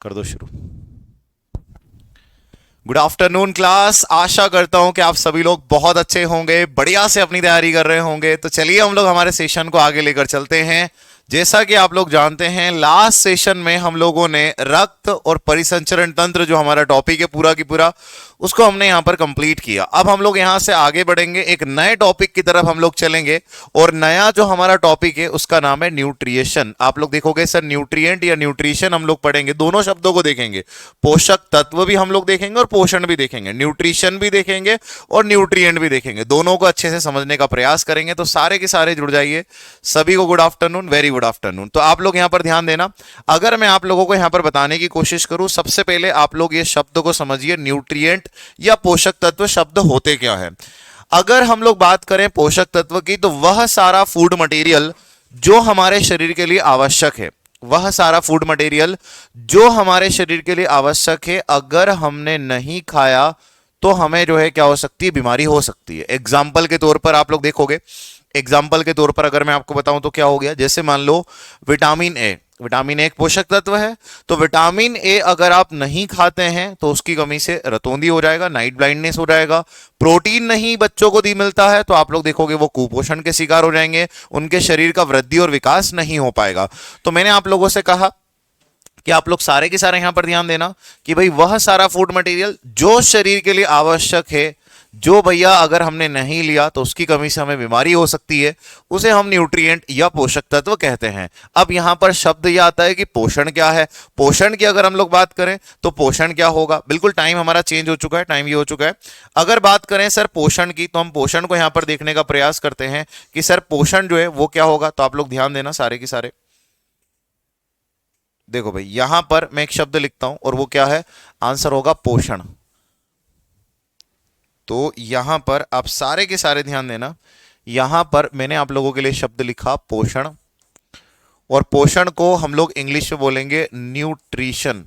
कर दो शुरू। Good afternoon class. आशा करता हूं कि आप सभी लोग बहुत अच्छे होंगे, बढ़िया से अपनी तैयारी कर रहे होंगे। तो चलिए हम लोग हमारे सेशन को आगे लेकर चलते हैं। जैसा कि आप लोग जानते हैं, लास्ट सेशन में हम लोगों ने रक्त और परिसंचरण तंत्र जो हमारा टॉपिक है पूरा की पूरा, उसको हमने यहां पर कंप्लीट किया। अब हम लोग यहां से आगे बढ़ेंगे, एक नए टॉपिक की तरफ हम लोग चलेंगे। और नया जो हमारा टॉपिक है उसका नाम है न्यूट्रिएशन। आप लोग देखोगे सर न्यूट्रिएंट या न्यूट्रिशन हम लोग पढ़ेंगे, दोनों शब्दों को देखेंगे। पोषक तत्व भी हम लोग देखेंगे और पोषण भी देखेंगे, न्यूट्रिशन भी देखेंगे और न्यूट्रिएंट भी देखेंगे। दोनों को अच्छे से समझने का प्रयास करेंगे। तो सारे के सारे जुड़ जाइए। सभी को good afternoon, very good afternoon. तो आप लोग यहां पर ध्यान देना। अगर मैं आप लोगों को यहां पर बताने की कोशिश करूं, सबसे पहले आप लोग ये शब्द को समझिए, न्यूट्रिएंट या पोषक तत्व शब्द होते क्या है। अगर हम लोग बात करें पोषक तत्व की, तो वह सारा फूड मटेरियल जो हमारे शरीर के लिए आवश्यक है, वह सारा फूड मटेरियल जो हमारे शरीर के लिए आवश्यक है, अगर हमने नहीं खाया तो हमें जो है क्या हो सकती है, बीमारी हो सकती है। एग्जाम्पल के तौर पर आप लोग देखोगे, एग्जाम्पल के तौर पर अगर मैं आपको बताऊं तो क्या हो गया, जैसे मान लो विटामिन ए। विटामिन ए एक पोषक तत्व है। तो विटामिन ए अगर आप नहीं खाते हैं तो उसकी कमी से रतौंधी हो जाएगा, नाइट ब्लाइंडनेस हो जाएगा। प्रोटीन नहीं बच्चों को दी मिलता है तो आप लोग देखोगे वो कुपोषण के शिकार हो जाएंगे, उनके शरीर का वृद्धि और विकास नहीं हो पाएगा। तो मैंने आप लोगों से कहा कि आप लोग सारे के सारे यहां पर ध्यान देना कि भाई वह सारा फूड मटेरियल जो शरीर के लिए आवश्यक है, जो भैया अगर हमने नहीं लिया तो उसकी कमी से हमें बीमारी हो सकती है, उसे हम न्यूट्रिएंट या पोषक तत्व कहते हैं। अब यहां पर शब्द यह आता है कि पोषण क्या है। पोषण की अगर हम लोग बात करें तो पोषण क्या होगा, बिल्कुल टाइम हमारा चेंज हो चुका है, टाइम ये हो चुका है। अगर बात करें सर पोषण की, तो हम पोषण को यहां पर देखने का प्रयास करते हैं कि सर पोषण जो है वो क्या होगा। तो आप लोग ध्यान देना सारे के सारे। देखो भाई यहां पर मैं एक शब्द लिखता हूं और वो क्या है, आंसर होगा पोषण। तो यहां पर आप सारे के सारे ध्यान देना, यहां पर मैंने आप लोगों के लिए शब्द लिखा पोषण, और पोषण को हम लोग इंग्लिश में बोलेंगे न्यूट्रिशन।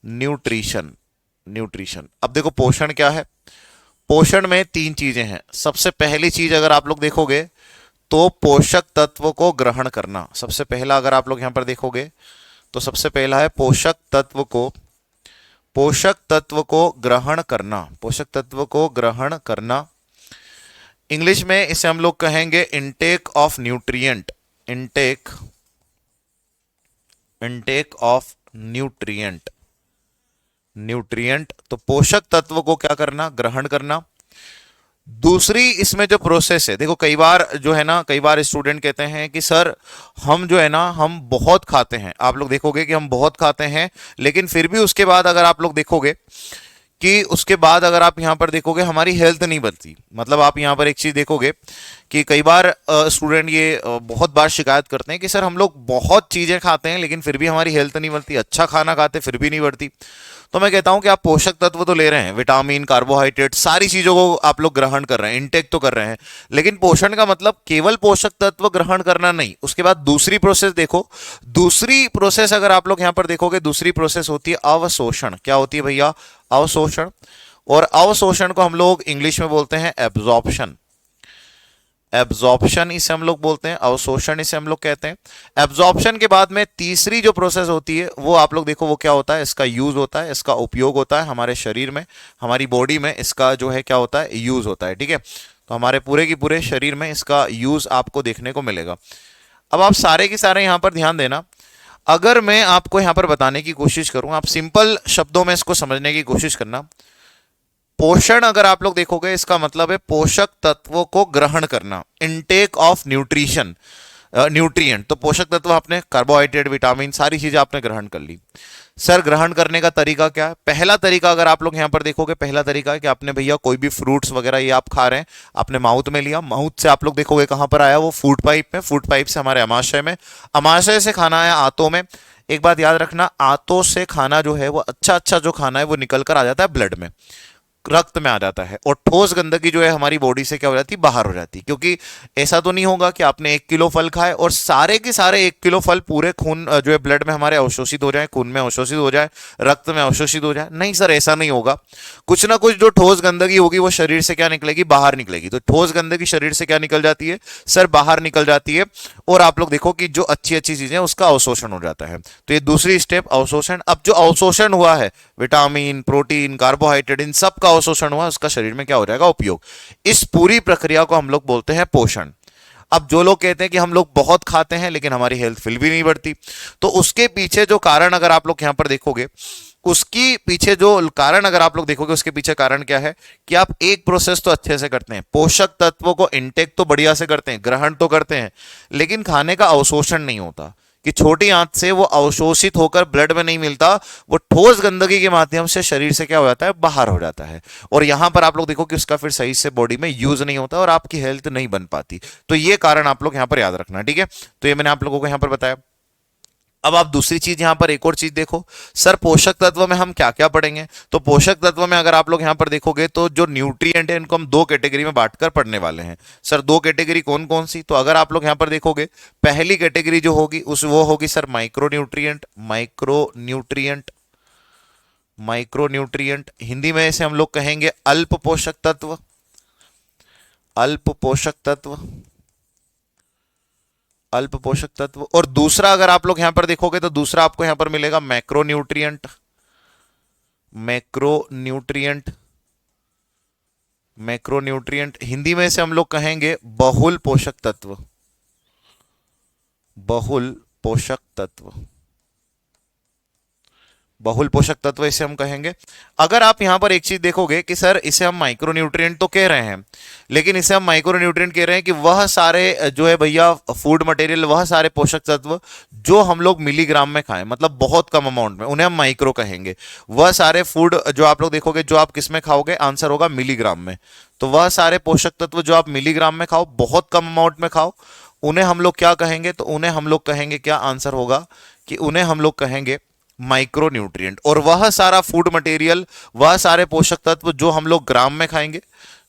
Nutrition, nutrition. अब देखो पोषण क्या है। पोषण में तीन चीजें हैं। सबसे पहली चीज अगर आप लोग देखोगे तो पोषक तत्व को ग्रहण करना। सबसे पहला अगर आप लोग यहां पर देखोगे तो सबसे पहला है पोषक तत्व को, पोषक तत्व को ग्रहण करना, पोषक तत्व को ग्रहण करना। इंग्लिश में इसे हम लोग कहेंगे intake of nutrient. Intake, intake of nutrient, nutrient. तो पोषक तत्व को क्या करना, ग्रहण करना। दूसरी इसमें जो प्रोसेस है, देखो कई बार जो है ना, कई बार स्टूडेंट कहते हैं कि सर हम जो है ना हम बहुत खाते हैं। आप लोग देखोगे कि हम बहुत खाते हैं, लेकिन फिर भी उसके बाद अगर आप लोग देखोगे कि उसके बाद अगर आप यहां पर देखोगे हमारी हेल्थ नहीं बनती। मतलब आप यहां पर एक चीज देखोगे कि कई बार स्टूडेंट ये बहुत बार शिकायत करते हैं कि सर हम लोग बहुत चीजें खाते हैं लेकिन फिर भी हमारी हेल्थ नहीं बनती, अच्छा खाना खाते फिर भी नहीं बढ़ती। तो मैं कहता हूं कि आप पोषक तत्व तो ले रहे हैं, विटामिन, कार्बोहाइड्रेट, सारी चीजों को आप लोग ग्रहण कर रहे हैं, इनटेक तो कर रहे हैं, लेकिन पोषण का मतलब केवल पोषक तत्व ग्रहण करना नहीं। उसके बाद दूसरी प्रोसेस देखो। दूसरी प्रोसेस अगर आप लोग यहां पर देखोगे, दूसरी प्रोसेस होती है अवशोषण। क्या होती है भैया, अवशोषण। और अवशोषण को हम लोग इंग्लिश में बोलते हैं एब्जॉर्प्शन। एब्जॉर्प्शन इसे हम लोग बोलते हैं, अवशोषण इसे हम लोग कहते हैं। एब्जॉर्प्शन के बाद में तीसरी जो प्रोसेस होती है वो आप लोग देखो वो क्या होता है, इसका यूज होता है, इसका उपयोग होता है हमारे शरीर में, हमारी बॉडी में इसका जो है क्या होता है, यूज होता है। ठीक है, तो हमारे पूरे की पूरे शरीर में इसका यूज आपको देखने को मिलेगा। अब आप सारे के सारे यहां पर ध्यान देना। अगर मैं आपको यहां पर बताने की कोशिश करूं, आप सिंपल शब्दों में इसको समझने की कोशिश करना। पोषण अगर आप लोग देखोगे इसका मतलब है पोषक तत्वों को ग्रहण करना, इनटेक ऑफ न्यूट्रिशन, न्यूट्रिएंट। तो पोषक तत्व आपने कार्बोहाइड्रेट, विटामिन, सारी चीजें आपने ग्रहण कर ली। सर ग्रहण करने का तरीका क्या है। पहला तरीका अगर आप लोग यहां पर देखोगे, पहला तरीका है कि आपने भैया कोई भी फ्रूट्स वगैरह ये आप खा रहे हैं, आपने माउथ में लिया, माउथ से आप लोग देखोगे कहां पर आया, वो फूड पाइप में, फूड पाइप से हमारे अमाशय में, अमाशय से खाना आया आंतों में। एक बात याद रखना, आंतों से खाना जो है वो अच्छा अच्छा जो खाना है वो निकल कर आ जाता है ब्लड में। रक्त में आ जाता है, और ठोस गंदगी जो है हमारी बॉडी से क्या हो जाती है, बाहर हो जाती है। क्योंकि ऐसा तो नहीं होगा कि आपने 1 किलो फल खाए और सारे के सारे 1 किलो फल पूरे खून जो है ब्लड में हमारे अवशोषित हो जाए, खून में अवशोषित हो जाए, रक्त में अवशोषित हो जाए। नहीं सर, ऐसा नहीं होगा। कुछ ना कुछ जो ठोस गंदगी होगी वो शरीर से क्या निकलेगी, बाहर निकलेगी। तो ठोस गंदगी शरीर से क्या निकल जाती है सर, बाहर निकल जाती है। और आप लोग देखो कि जो अच्छी अच्छी चीजें उसका अवशोषण हो जाता है। तो ये दूसरी स्टेप अवशोषण। अब जो अवशोषण हुआ है, विटामिन, प्रोटीन, कार्बोहाइड्रेट, इन सब का अवशोषण हुआ, उसका शरीर में क्या हो जाएगा, उपयोग। इस पूरी प्रक्रिया को हम लोग बोलते हैं पोषण। अब जो लोग कहते हैं कि हम लोग बहुत खाते हैं लेकिन हमारी हेल्थ फिर भी नहीं बढ़ती, तो उसके पीछे जो कारण अगर आप लोग यहां पर देखोगे, उसकी पीछे जो कारण अगर आप लोग देखोगे, उसके पीछे कारण क्या है कि आप एक प्रोसेस तो अच्छे से करते हैं, पोषक तत्वों को इनटेक तो बढ़िया से करते हैं, ग्रहण तो करते हैं, लेकिन खाने का अवशोषण नहीं होता कि छोटी आंत से वो अवशोषित होकर ब्लड में नहीं मिलता, वो ठोस गंदगी के माध्यम से शरीर से क्या हो जाता है, बाहर हो जाता है। और यहां पर आप लोग देखो कि उसका फिर सही से बॉडी में यूज नहीं होता और आपकी हेल्थ नहीं बन पाती। तो ये कारण आप लोग यहां पर याद रखना, ठीक है। तो ये मैंने आप लोगों को यहां पर बताया। अब आप दूसरी चीज यहां पर एक और चीज देखो सर, पोषक तत्व में हम क्या क्या पढ़ेंगे। तो पोषक तत्व में अगर आप लोग यहां पर देखोगे तो जो न्यूट्रिएंट है इनको हम दो कैटेगरी में बांटकर पढ़ने वाले हैं। सर दो कैटेगरी कौन कौन सी, तो अगर आप लोग यहां पर देखोगे, पहली कैटेगरी जो होगी उस वो होगी sir micro nutrient. Micro nutrient, micro nutrient Hindi में इसे हम लोग कहेंगे अल्प पोषक तत्व। अल्प पोषक तत्व, अल्प पोषक तत्व। और दूसरा अगर आप लोग यहां पर देखोगे तो दूसरा आपको यहां पर मिलेगा macro nutrient. Macro nutrient, macro nutrient Hindi में इसे हम लोग कहेंगे बहुल पोषक तत्व। बहुल पोषक तत्व, बहुल पोषक तत्व इसे हम कहेंगे। अगर आप यहां पर एक चीज देखोगे कि सर इसे हम माइक्रो न्यूट्रिएंट तो कह रहे हैं, लेकिन इसे हम माइक्रो न्यूट्रिएंट कह रहे हैं कि वह सारे जो है भैया फूड मटेरियल, वह सारे पोषक तत्व जो हम लोग मिलीग्राम में खाएं, मतलब बहुत कम अमाउंट में, उन्हें हम माइक्रो कहेंगे। वह सारे फूड जो आप लोग देखोगे, जो आप किस में खाओगे, आंसर होगा मिलीग्राम में। तो वह सारे पोषक तत्व जो आप मिलीग्राम में खाओ, बहुत कम अमाउंट में खाओ, उन्हें हम लोग क्या कहेंगे, तो उन्हें हम लोग कहेंगे, क्या आंसर होगा कि उन्हें हम लोग कहेंगे माइक्रो न्यूट्रिएंट। और वह सारा फूड मटेरियल, वह सारे पोषक तत्व जो हम लोग ग्राम में खाएंगे,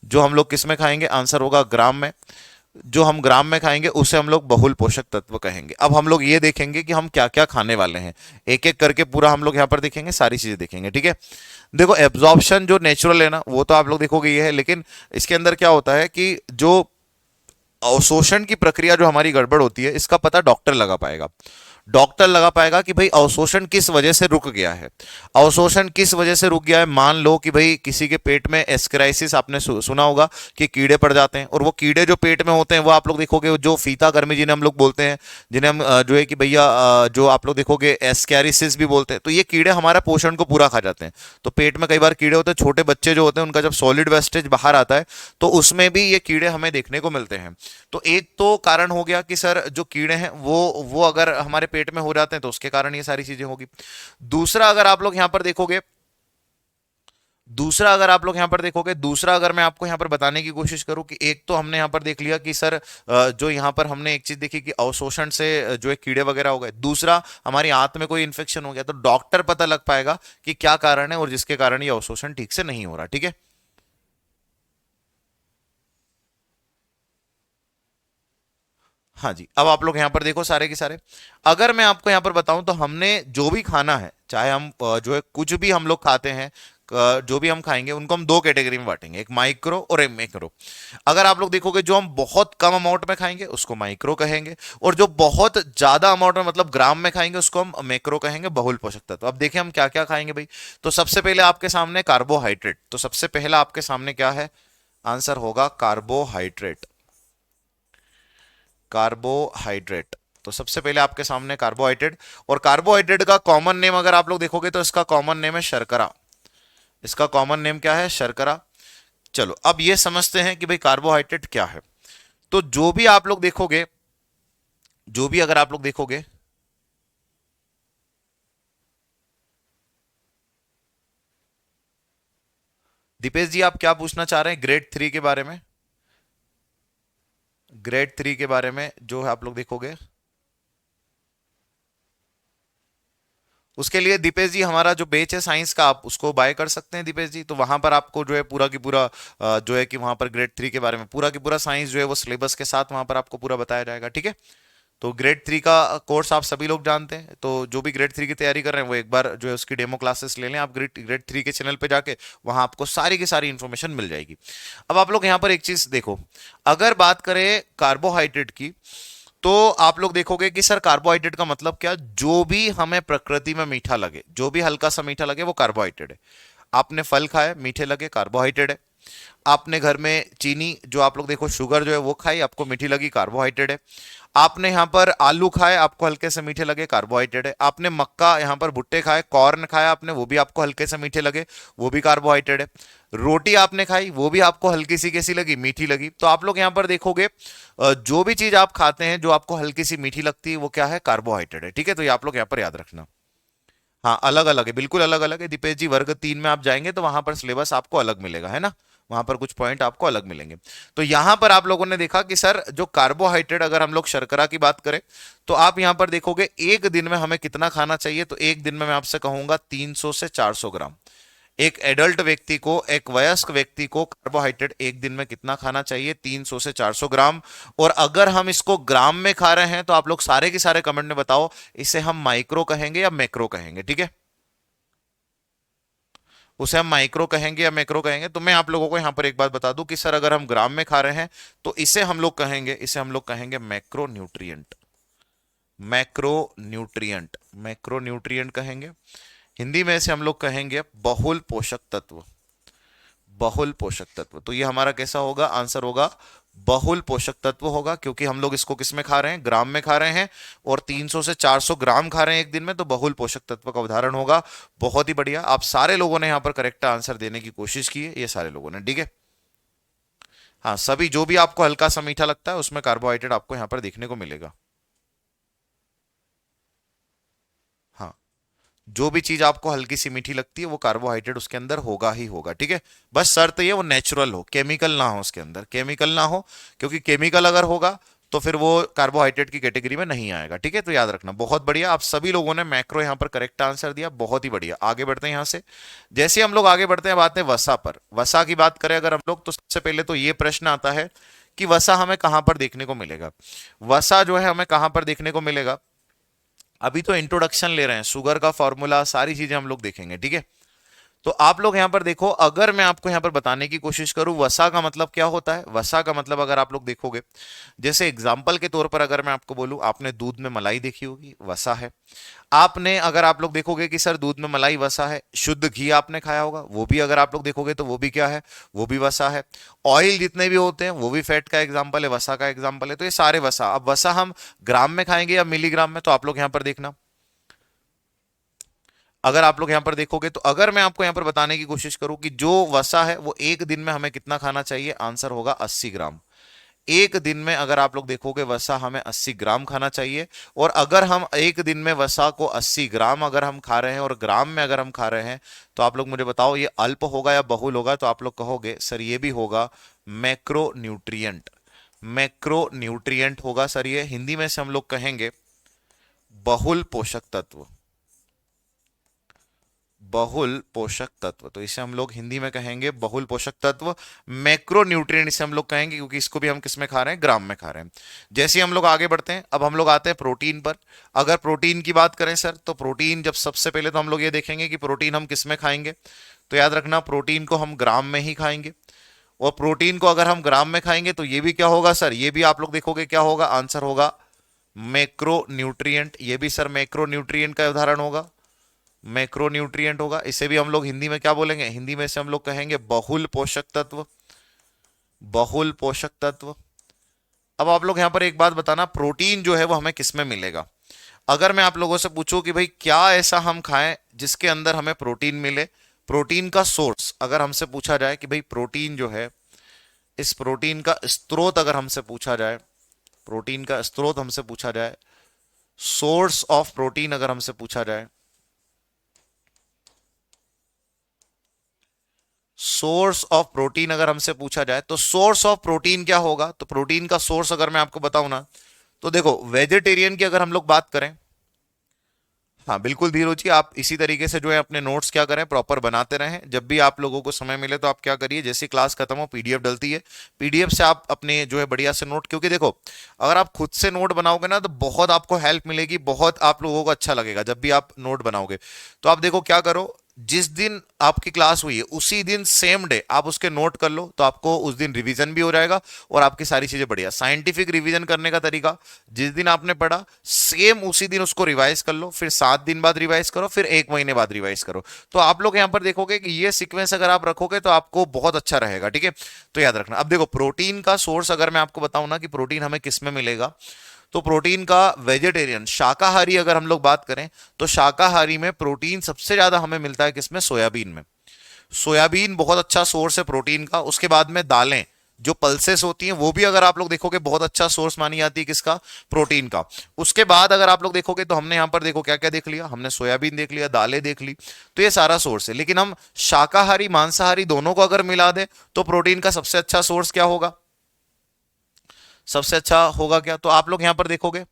जो हम लोग किस में खाएंगे, आंसर होगा ग्राम में, जो हम ग्राम में खाएंगे उसे हम लोग बहुल पोषक तत्व कहेंगे। अब हम लोग ये देखेंगे कि हम क्या क्या खाने वाले हैं, एक एक करके पूरा हम लोग यहां पर देखेंगे, सारी चीजें देखेंगे, ठीक है। देखो एब्जॉर्प्शन जो नेचुरल है ना, वो तो आप लोग देखोगे ये है, लेकिन इसके अंदर क्या होता है कि जो अवशोषण की प्रक्रिया जो हमारी गड़बड़ होती है, इसका पता डॉक्टर लगा पाएगा। डॉक्टर लगा पाएगा कि भाई अवशोषण किस वजह से रुक गया है। अवशोषण किस वजह से रुक गया है, मान लो कि भाई किसी के पेट में एस्कराइसिस, आपने सुना होगा कि कीड़े पड़ जाते हैं, और वो कीड़े जो पेट में होते हैं वो आप लोग देखोगे जो फीता कर्मी जिन्हें हम लोग बोलते हैं, जिन्हें हम जो है कि भैया जो आप लोग देखोगे एस्कैरिसिस भी बोलते हैं। तो ये कीड़े हमारा पोषण को पूरा खा जाते हैं। तो पेट में कई बार कीड़े होते हैं, छोटे बच्चे जो होते हैं उनका जब सॉलिड वेस्टेज बाहर आता है तो उसमें भी ये कीड़े हमें देखने को मिलते हैं। तो एक तो कारण हो गया कि सर जो कीड़े हैं वो अगर हमारे पेट में हो जाते हैं तो उसके कारण ये सारी चीजें होगी। दूसरा अगर आप लोग यहां पर देखोगे, दूसरा अगर आप लोग यहां पर देखोगे, दूसरा अगर मैं आपको यहां पर बताने की कोशिश करूं कि एक तो हमने यहां पर देख लिया कि सर जो यहां पर हमने एक चीज देखी कि अवशोषण से जो है कीड़े वगैरह हो गए। दूसरा हमारी आंत में कोई इंफेक्शन हो गया, तो डॉक्टर पता लग पाएगा कि क्या कारण है और जिसके कारण ये अवशोषण ठीक से नहीं हो रहा, ठीक है। हाँ जी, अब आप लोग यहां पर देखो सारे के सारे, अगर मैं आपको यहां पर बताऊं तो हमने जो भी खाना है, चाहे हम जो है कुछ भी हम लोग खाते हैं, जो भी हम खाएंगे उनको हम दो कैटेगरी में बांटेंगे, एक माइक्रो और एक मैक्रो। अगर आप लोग देखोगे जो हम बहुत कम अमाउंट में खाएंगे उसको माइक्रो कहेंगे, और जो बहुत ज्यादा अमाउंट में मतलब ग्राम में खाएंगे उसको हम मैक्रो कहेंगे, बहुल पोषक तत्व। अब देखिए हम क्या क्या खाएंगे भाई। तो सबसे पहले आपके सामने कार्बोहाइड्रेट, तो सबसे पहला आपके सामने क्या है, आंसर होगा कार्बोहाइड्रेट। कार्बोहाइड्रेट, तो सबसे पहले आपके सामने कार्बोहाइड्रेट। और कार्बोहाइड्रेट का कॉमन नेम अगर आप लोग देखोगे तो इसका कॉमन नेम है शर्करा। इसका कॉमन नेम क्या है, शर्करा। चलो अब ये समझते हैं कि भाई कार्बोहाइड्रेट क्या है। तो जो भी आप लोग देखोगे, जो भी अगर आप लोग देखोगे, दीपेश जी आप क्या पूछना चाह रहे हैं ग्रेड 3 के बारे में, ग्रेड 3 के बारे में जो है आप लोग देखोगे। उसके लिए दीपेश जी हमारा जो बेच है साइंस का, आप उसको बाय कर सकते हैं दीपेश जी। तो वहां पर आपको जो है पूरा की पूरा जो है कि वहां पर ग्रेड 3 के बारे में पूरा की पूरा साइंस जो है वो सिलेबस के साथ वहां पर आपको पूरा बताया जाएगा, ठीक है। तो ग्रेड 3 का कोर्स आप सभी लोग जानते हैं, तो जो भी ग्रेड 3 की तैयारी कर रहे हैं वो एक बार जो है उसकी डेमो क्लासेस ले लें आप ग्रेड ग्रेड 3 के चैनल पे जाके, वहां आपको सारी की सारी इंफॉर्मेशन मिल जाएगी। अब आप लोग यहाँ पर एक चीज देखो, अगर बात करें कार्बोहाइड्रेट की, तो आप लोग देखोगे कि सर कार्बोहाइड्रेट का मतलब क्या, जो भी हमें प्रकृति में मीठा लगे, जो भी हल्का सा मीठा लगे वो कार्बोहाइड्रेट है। आपने फल खाए मीठे लगे, कार्बोहाइड्रेट है। आपने घर में चीनी जो आप लोग देखो शुगर जो है वो खाई, आपको मीठी लगी, कार्बोहाइड्रेट है। आपने यहाँ पर आलू खाए, आपको हल्के से मीठे लगे, कार्बोहाइड्रेट है। आपने मक्का यहाँ पर भुट्टे खाए, कॉर्न खाया आपने, वो भी आपको हल्के से मीठे लगे, वो भी कार्बोहाइड्रेट है। रोटी आपने खाई, वो भी आपको हल्की सी कैसी लगी, मीठी लगी। तो आप लोग यहाँ पर देखोगे जो भी चीज आप खाते हैं जो आपको हल्की सी मीठी लगती है वो क्या है, कार्बोहाइड्रेट है, ठीक है। तो ये आप लोग यहाँ पर याद रखना। हाँ अलग अलग है, बिल्कुल अलग अलग है दीपेश जी। वर्ग 3 में आप जाएंगे तो वहां पर सिलेबस आपको अलग मिलेगा, है ना। वहां पर कुछ पॉइंट आपको अलग मिलेंगे। तो यहां पर आप लोगों ने देखा कि सर जो कार्बोहाइड्रेट, अगर हम लोग शर्करा की बात करें तो आप यहां पर देखोगे एक दिन में हमें कितना खाना चाहिए। तो एक दिन में मैं आपसे कहूंगा 300 से 400 ग्राम। एक एडल्ट व्यक्ति को, एक वयस्क व्यक्ति को कार्बोहाइड्रेट एक दिन में कितना खाना चाहिए, 300 से 400 ग्राम। और अगर हम इसको ग्राम में खा रहे हैं तो आप लोग सारे के सारे कमेंट में बताओ, इसे हम माइक्रो कहेंगे या मैक्रो कहेंगे, ठीक है। उसे हम माइक्रो कहेंगे या मैक्रो कहेंगे। तो मैं आप लोगों को यहां पर एक बात बता दूं कि सर अगर हम ग्राम में खा रहे हैं तो इसे हम लोग कहेंगे, इसे हम लोग कहेंगे macro nutrient. Macro nutrient, macro nutrient कहेंगे। हिंदी में इसे हम लोग कहेंगे बहुल पोषक तत्व। बहुल पोषक तत्व, तो ये हमारा कैसा होगा, आंसर होगा बहुल पोषक तत्व होगा, क्योंकि हम लोग इसको किस में खा रहे हैं, ग्राम में खा रहे हैं। और 300 से 400 ग्राम खा रहे हैं एक दिन में, तो बहुल पोषक तत्व का उदाहरण होगा। बहुत ही बढ़िया, आप सारे लोगों ने यहाँ पर करेक्ट आंसर देने की कोशिश की है, ये सारे लोगों ने, ठीक है। हाँ सभी, जो भी आपको हल्का सा मीठा लगता है उसमें कार्बोहाइड्रेट आपको यहाँ पर देखने को मिलेगा। हाँ जो भी चीज आपको हल्की सी मीठी लगती है वो कार्बोहाइड्रेट उसके अंदर होगा ही होगा, ठीक है। बस शर्त ये वो नेचुरल हो, केमिकल ना हो उसके अंदर, केमिकल ना हो, क्योंकि केमिकल अगर होगा तो फिर वो कार्बोहाइड्रेट की कैटेगरी में नहीं आएगा, ठीक है। तो याद रखना, बहुत बढ़िया, आप सभी लोगों ने मैक्रो यहाँ पर करेक्ट आंसर दिया, बहुत ही बढ़िया। आगे बढ़ते हैं यहाँ से। जैसे हम लोग आगे बढ़ते हैं, बात है वसा पर। वसा की बात करें अगर हम लोग, तो सबसे पहले तो ये प्रश्न आता है कि वसा हमें कहां पर देखने को मिलेगा। वसा जो है हमें कहां पर देखने को मिलेगा, अभी तो इंट्रोडक्शन ले रहे हैं, शुगर का फॉर्मूला सारी चीजें हम लोग देखेंगे, ठीक है। तो आप लोग यहां पर देखो, अगर मैं आपको यहां पर बताने की कोशिश करूं वसा का मतलब क्या होता है। वसा का मतलब अगर आप लोग देखोगे, जैसे एग्जांपल के तौर पर अगर मैं आपको बोलूं, आपने दूध में मलाई देखी होगी, वसा है। आपने अगर आप लोग देखोगे कि सर दूध में मलाई वसा है, शुद्ध घी आपने खाया होगा, वो भी अगर आप लोग देखोगे तो वो भी क्या है, वो भी वसा है। ऑयल जितने भी होते हैं वो भी फैट का एग्जाम्पल है, वसा का एग्जाम्पल है। तो ये सारे वसा। अब वसा हम ग्राम में खाएंगे या मिलीग्राम में, तो आप लोग यहां पर देखना, अगर आप लोग यहां पर देखोगे तो अगर मैं आपको यहां पर बताने की कोशिश करूं कि जो वसा है वो एक दिन में हमें कितना खाना चाहिए, आंसर होगा 80 ग्राम। एक दिन में अगर आप लोग देखोगे वसा हमें 80 ग्राम खाना चाहिए। और अगर हम एक दिन में वसा को 80 ग्राम अगर हम खा रहे हैं और ग्राम में अगर हम खा रहे हैं, तो आप लोग मुझे बताओ ये अल्प होगा या बहुल होगा। तो आप लोग कहोगे सर ये भी होगा मैक्रो न्यूट्रिएंट। मैक्रो न्यूट्रिएंट होगा सर ये। हिंदी में से हम लोग कहेंगे बहुल पोषक तत्व। बहुल पोषक तत्व, तो इसे हम लोग हिंदी में कहेंगे बहुल पोषक तत्व। मैक्रो न्यूट्रिएंट इसे हम लोग कहेंगे, क्योंकि इसको भी हम किस में खा रहे हैं, ग्राम में खा रहे हैं। जैसे ही हम लोग आगे बढ़ते हैं, अब हम लोग आते हैं प्रोटीन पर। अगर प्रोटीन की बात करें सर, तो प्रोटीन जब सबसे पहले तो हम लोग ये देखेंगे कि प्रोटीन हम किस में खाएंगे। तो याद रखना प्रोटीन को हम ग्राम में ही खाएंगे। और प्रोटीन को अगर हम ग्राम में खाएंगे तो ये भी क्या होगा सर, ये भी आप लोग देखोगे क्या होगा, आंसर होगा मैक्रो न्यूट्रिएंट। ये भी सर मैक्रो न्यूट्रिएंट का उदाहरण होगा, मैक्रोन्यूट्रिएंट होगा। इसे भी हम लोग हिंदी में क्या बोलेंगे, हिंदी में से हम लोग कहेंगे बहुल पोषक तत्व। बहुल पोषक तत्व। अब आप लोग यहां पर एक बात बताना, प्रोटीन जो है वो हमें किस में मिलेगा। अगर मैं आप लोगों से पूछूं कि भाई क्या ऐसा हम खाएं जिसके अंदर हमें प्रोटीन मिले, प्रोटीन का सोर्स अगर हमसे पूछा जाए कि भाई प्रोटीन जो है, इस प्रोटीन का स्रोत अगर हमसे पूछा जाए, प्रोटीन का स्रोत हमसे पूछा जाए, सोर्स ऑफ प्रोटीन अगर हमसे पूछा जाए, सोर्स ऑफ प्रोटीन अगर हमसे पूछा जाए, तो सोर्स ऑफ प्रोटीन क्या होगा। तो प्रोटीन का सोर्स अगर मैं आपको बताऊं ना, तो देखो वेजिटेरियन की अगर हम लोग बात करें, हाँ बिल्कुल धीरोज जी, आप इसी तरीके से जो है अपने नोट्स क्या करें, प्रॉपर बनाते रहें। जब भी आप लोगों को समय मिले तो आप क्या करिए, जैसे क्लास खत्म हो पीडीएफ डलती है, पीडीएफ से आप अपने जो है बढ़िया से नोट, क्योंकि देखो अगर आप खुद से नोट बनाओगे ना तो बहुत आपको हेल्प मिलेगी, बहुत आप लोगों को अच्छा लगेगा जब भी आप नोट बनाओगे। तो आप देखो क्या करो, जिस दिन आपकी क्लास हुई है उसी दिन सेम डे आप उसके नोट कर लो, तो आपको उस दिन रिवीजन भी हो जाएगा और आपकी सारी चीजें बढ़िया। साइंटिफिक रिवीजन करने का तरीका, जिस दिन आपने पढ़ा सेम उसी दिन उसको रिवाइज कर लो, फिर 7 दिन बाद रिवाइज करो, फिर 1 महीने बाद रिवाइज करो। तो आप लोग यहां पर देखोगे कि ये सीक्वेंस अगर आप रखोगे तो आपको बहुत अच्छा रहेगा, ठीक है। तो याद रखना। अब देखो प्रोटीन का सोर्स अगर मैं आपको बताऊं ना कि प्रोटीन हमें किस में मिलेगा, तो प्रोटीन का वेजिटेरियन शाकाहारी अगर हम लोग बात करें तो शाकाहारी में प्रोटीन सबसे ज्यादा हमें मिलता है किसमें, सोयाबीन में। सोयाबीन बहुत अच्छा सोर्स है प्रोटीन का। उसके बाद में दालें जो पल्सेस होती हैं वो भी अगर आप लोग देखोगे बहुत अच्छा सोर्स मानी जाती है किसका, प्रोटीन का। उसके बाद अगर आप लोग देखोगे तो हमने यहां पर देखो क्या क्या देख लिया, हमने सोयाबीन देख लिया, दालें देख ली, तो ये सारा सोर्स है। लेकिन हम शाकाहारी मांसाहारी दोनों को अगर मिला दें तो प्रोटीन का सबसे अच्छा सोर्स क्या होगा, सबसे अच्छा होगा क्या, तो आप लोग यहां पर देखोगे